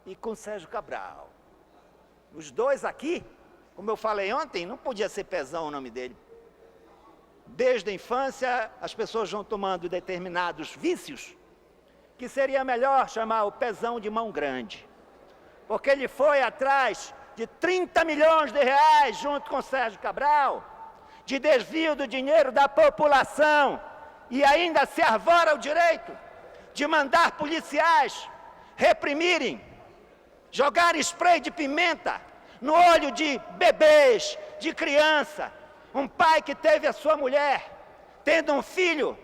L: e com o Sérgio Cabral. Os dois aqui, como eu falei ontem, não podia ser Pezão o nome dele. Desde a infância, as pessoas vão tomando determinados vícios, que seria melhor chamar o Pezão de mão grande. Porque ele foi atrás de 30 milhões de reais, junto com o Sérgio Cabral, de desvio do dinheiro da população, e ainda se arvora o direito de mandar policiais reprimirem, jogar spray de pimenta no olho de bebês, de criança. Um pai que teve a sua mulher, tendo um filho,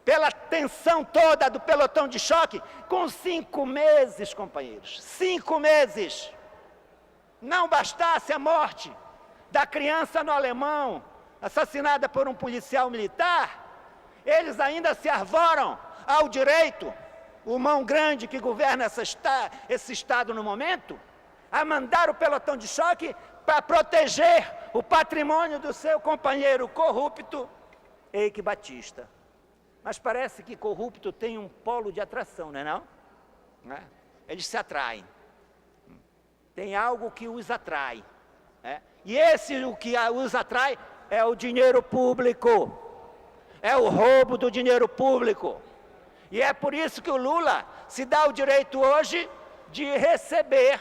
L: pela tensão toda do pelotão de choque, com 5 meses, companheiros, 5 meses. Não bastasse a morte da criança no Alemão, assassinada por um policial militar, eles ainda se arvoram ao direito, o mão grande que governa esse Estado no momento, a mandar o pelotão de choque para proteger o patrimônio do seu companheiro corrupto, Eike Batista. Mas parece que corrupto tem um polo de atração, não é não? Eles se atraem. Tem algo que os atrai. E o que os atrai é o dinheiro público. É o roubo do dinheiro público. E é por isso que o Lula se dá o direito hoje de receber,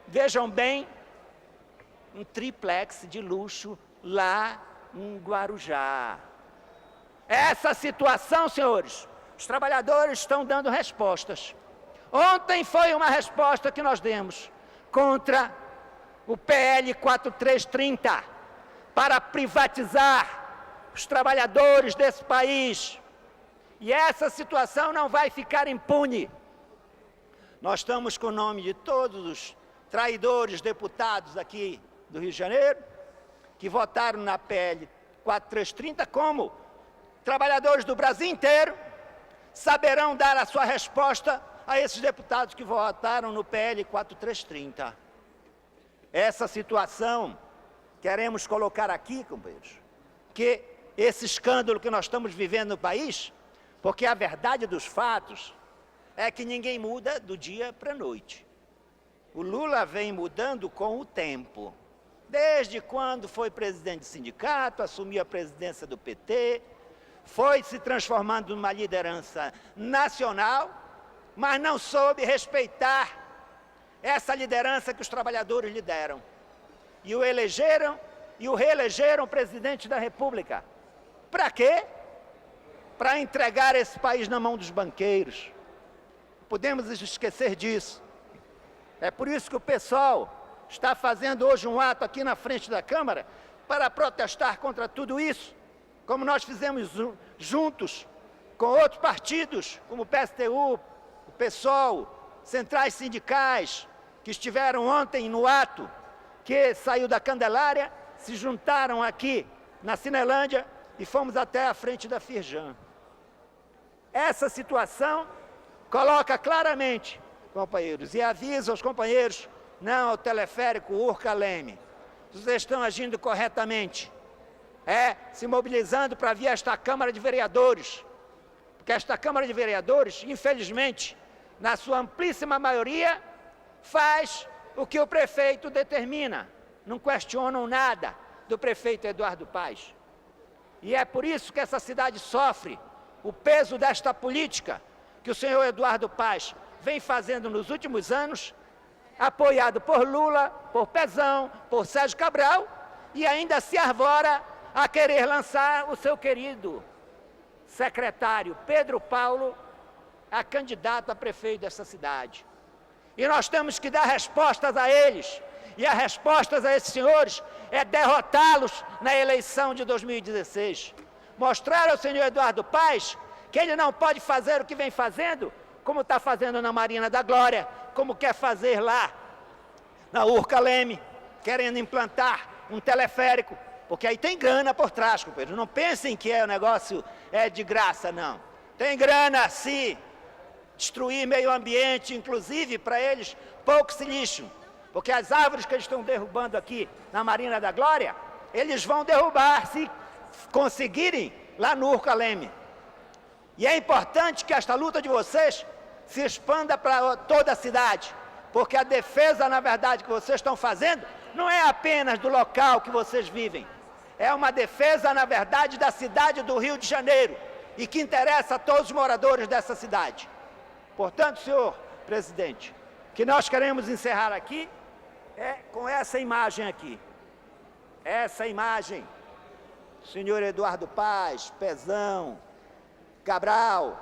L: vejam bem, um triplex de luxo lá em Guarujá. Essa situação, senhores, os trabalhadores estão dando respostas. Ontem foi uma resposta que nós demos contra o PL 4330 para privatizar os trabalhadores desse país. E essa situação não vai ficar impune. Nós estamos com o nome de todos os traidores deputados aqui do Rio de Janeiro, que votaram na PL 4330, como trabalhadores do Brasil inteiro saberão dar a sua resposta a esses deputados que votaram no PL 4330. Essa situação, queremos colocar aqui, companheiros, que esse escândalo que nós estamos vivendo no país, porque a verdade dos fatos é que ninguém muda do dia para a noite. O Lula vem mudando com o tempo. Desde quando foi presidente do sindicato, assumiu a presidência do PT, foi se transformando numa liderança nacional, mas não soube respeitar essa liderança que os trabalhadores lhe deram. E o elegeram e o reelegeram presidente da República. Para quê? Para entregar esse país na mão dos banqueiros. Podemos esquecer disso. É por isso que o pessoal está fazendo hoje um ato aqui na frente da Câmara para protestar contra tudo isso, como nós fizemos juntos com outros partidos, como o PSTU, PSOL, centrais sindicais, que estiveram ontem no ato que saiu da Candelária, se juntaram aqui na Cinelândia e fomos até a frente da Firjan. Essa situação coloca claramente, companheiros, e avisa aos companheiros, não ao teleférico Urca-Leme, vocês estão agindo corretamente, se mobilizando para vir a esta Câmara de Vereadores, porque esta Câmara de Vereadores, infelizmente, na sua amplíssima maioria, faz o que o prefeito determina, não questionam nada do prefeito Eduardo Paes. E é por isso que essa cidade sofre o peso desta política que o senhor Eduardo Paes vem fazendo nos últimos anos, apoiado por Lula, por Pezão, por Sérgio Cabral, e ainda se arvora a querer lançar o seu querido secretário Pedro Paulo a candidato a prefeito dessa cidade. E nós temos que dar respostas a eles, e as respostas a esses senhores é derrotá-los na eleição de 2016. Mostrar ao senhor Eduardo Paes que ele não pode fazer o que vem fazendo, como está fazendo na Marina da Glória, como quer fazer lá na Urca-Leme, querendo implantar um teleférico, porque aí tem grana por trás, companheiros. Não pensem que o negócio é de graça, não. Tem grana, sim. Destruir meio ambiente, inclusive, para eles, pouco se lixam. Porque as árvores que eles estão derrubando aqui na Marina da Glória, eles vão derrubar, se conseguirem, lá no Urca-Leme. E é importante que esta luta de vocês se expanda para toda a cidade, porque a defesa, na verdade, que vocês estão fazendo, não é apenas do local que vocês vivem, é uma defesa, na verdade, da cidade do Rio de Janeiro, e que interessa a todos os moradores dessa cidade. Portanto, senhor presidente, o que nós queremos encerrar aqui é com essa imagem aqui. Essa imagem, senhor Eduardo Paes, Pezão, Cabral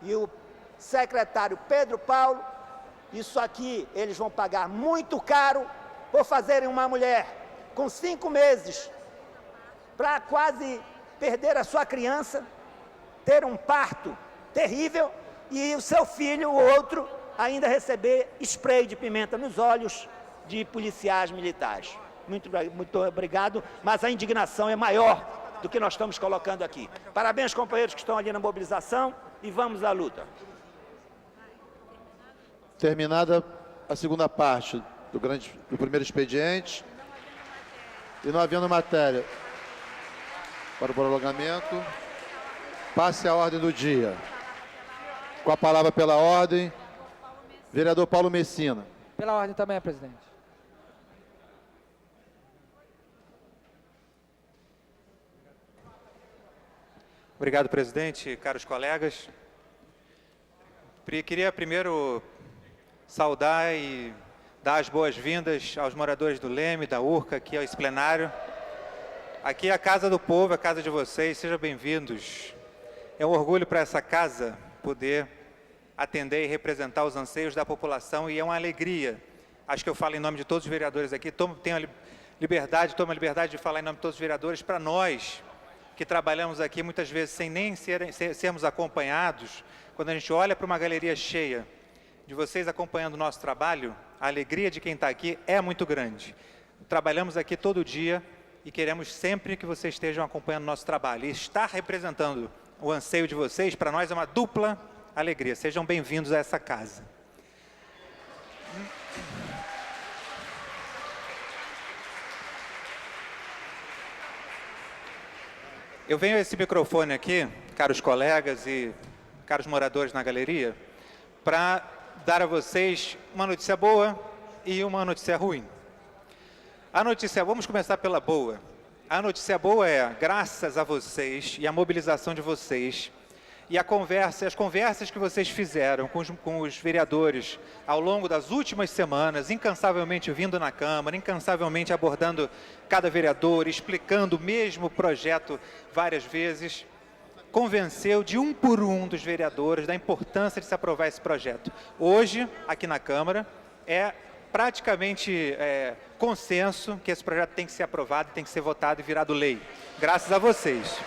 L: e o secretário Pedro Paulo, isso aqui eles vão pagar muito caro por fazerem uma mulher com 5 meses para quase perder a sua criança, ter um parto terrível e o seu filho, o outro, ainda receber spray de pimenta nos olhos de policiais militares. Muito obrigado, mas a indignação é maior do que nós estamos colocando aqui. Parabéns, companheiros que estão ali na mobilização, e vamos à luta.
A: Terminada a segunda parte do primeiro expediente, e não havendo matéria para o prolongamento, passe a ordem do dia. Com a palavra pela ordem, vereador Paulo Messina.
M: Pela ordem também, presidente.
N: Obrigado, presidente, caros colegas. Queria primeiro saudar e dar as boas-vindas aos moradores do Leme, da Urca, aqui ao esse plenário. Aqui é a casa do povo, a casa de vocês, sejam bem-vindos. É um orgulho para essa casa poder atender e representar os anseios da população, e é uma alegria. Acho que eu falo em nome de todos os vereadores aqui, tomo a liberdade de falar em nome de todos os vereadores, para nós que trabalhamos aqui muitas vezes sem nem sermos acompanhados. Quando a gente olha para uma galeria cheia de vocês acompanhando o nosso trabalho, a alegria de quem está aqui é muito grande. Trabalhamos aqui todo dia e queremos sempre que vocês estejam acompanhando o nosso trabalho. E estar representando o anseio de vocês, para nós é uma dupla alegria. Sejam bem-vindos a essa casa. Eu venho a esse microfone aqui, caros colegas e caros moradores na galeria, para dar a vocês uma notícia boa e uma notícia ruim. Vamos começar pela boa. A notícia boa é, graças a vocês e a mobilização de vocês, e as conversas que vocês fizeram com os vereadores ao longo das últimas semanas, incansavelmente vindo na Câmara, incansavelmente abordando cada vereador, explicando o mesmo projeto várias vezes, convenceu de um por um dos vereadores da importância de se aprovar esse projeto. Hoje, aqui na Câmara, é praticamente consenso que esse projeto tem que ser aprovado, tem que ser votado e virado lei. Graças a vocês.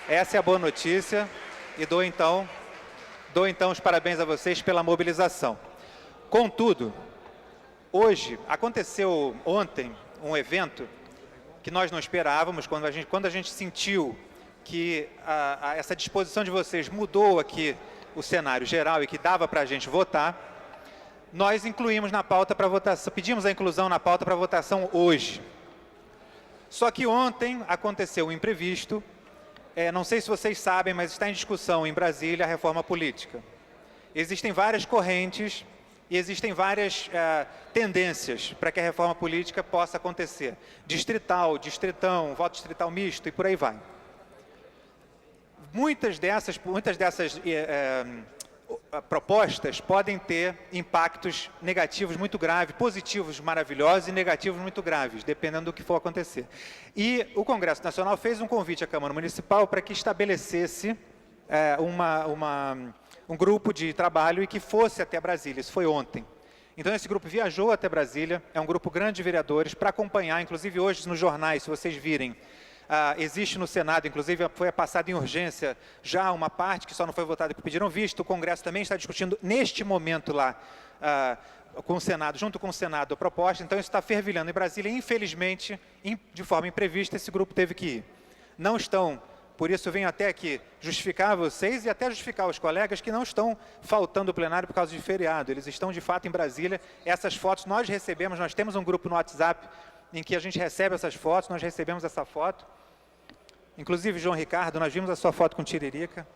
N: Essa é a boa notícia e dou então os parabéns a vocês pela mobilização. Contudo, Hoje, aconteceu ontem um evento que nós não esperávamos, quando a gente sentiu que essa disposição de vocês mudou aqui o cenário geral e que dava para a gente votar, nós incluímos na pauta para votação, pedimos a inclusão na pauta para votação hoje. Só que ontem aconteceu um imprevisto, não sei se vocês sabem, mas está em discussão em Brasília a reforma política. Existem várias correntes e existem várias tendências para que a reforma política possa acontecer. Distrital, distritão, voto distrital misto e por aí vai. Muitas dessas propostas podem ter impactos negativos muito graves, positivos maravilhosos e negativos muito graves, dependendo do que for acontecer. E o Congresso Nacional fez um convite à Câmara Municipal para que estabelecesse um grupo de trabalho e que fosse até Brasília. Isso foi ontem. Então, esse grupo viajou até Brasília, é um grupo grande de vereadores, para acompanhar, inclusive hoje nos jornais, se vocês virem, existe no Senado, inclusive foi passado em urgência já uma parte que só não foi votada porque pediram visto. O Congresso também está discutindo neste momento lá com o Senado, junto com o Senado, a proposta. Então isso está fervilhando em Brasília. Infelizmente, de forma imprevista, esse grupo teve que ir. Não estão, por isso eu venho até aqui justificar vocês e até justificar os colegas que não estão faltando o plenário por causa de feriado. Eles estão de fato em Brasília. Essas fotos nós recebemos, nós temos um grupo no WhatsApp em que a gente recebe essas fotos, nós recebemos essa foto. Inclusive, João Ricardo, nós vimos a sua foto com Tiririca.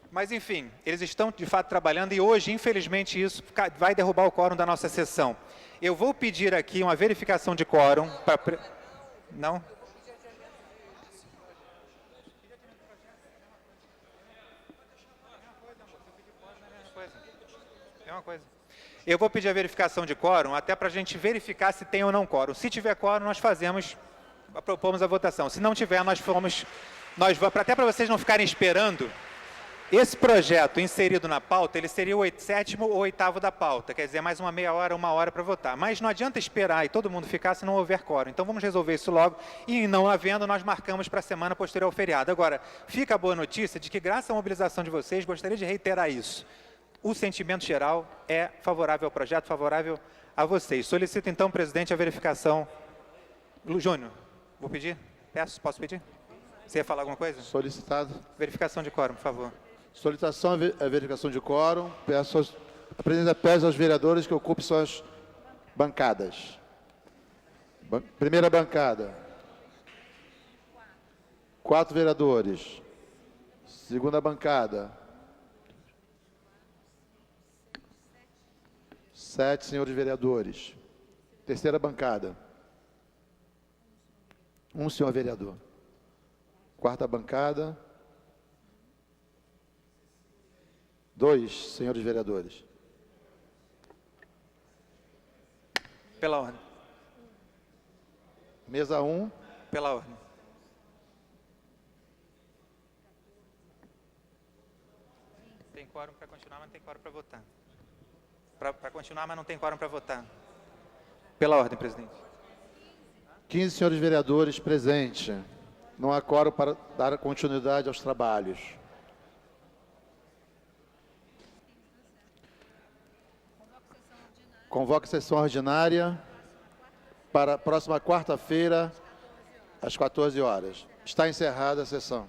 N: Mas, enfim, eles estão, de fato, trabalhando e hoje, infelizmente, isso vai derrubar o quórum da nossa sessão. Eu vou pedir aqui uma verificação de quórum. Não? É uma coisa. Eu vou pedir a verificação de quórum, até para a gente verificar se tem ou não quórum. Se tiver quórum, nós propomos a votação. Se não tiver, nós vamos, até para vocês não ficarem esperando, esse projeto inserido na pauta, ele seria o 7º ou 8º da pauta, quer dizer, mais uma meia hora, 1 hora para votar. Mas não adianta esperar e todo mundo ficar se não houver quórum. Então vamos resolver isso logo e, não havendo, nós marcamos para a semana posterior ao feriado. Agora, fica a boa notícia de que, graças à mobilização de vocês, gostaria de reiterar isso. O sentimento geral é favorável ao projeto, favorável a vocês. Solicito então, presidente, a verificação. Júnior. Vou pedir? Posso pedir? Você ia falar alguma coisa?
A: Solicitado.
N: Verificação de quórum, por favor.
A: Solicitação a verificação de quórum. A presidência pede aos vereadores que ocupem suas bancadas. Primeira bancada. 4 vereadores. Segunda bancada. 7 senhores vereadores. Terceira bancada. 1 senhor vereador. Quarta bancada. 2 senhores vereadores.
N: Pela ordem.
A: Mesa 1.
N: Pela ordem. Tem quórum para continuar, mas não tem quórum para votar. Para continuar, mas não tem quórum para votar. Pela ordem, presidente.
A: 15 senhores vereadores presentes. Não há quórum para dar continuidade aos trabalhos. Convoco a sessão ordinária para a próxima quarta-feira, às 14 horas. Está encerrada a sessão.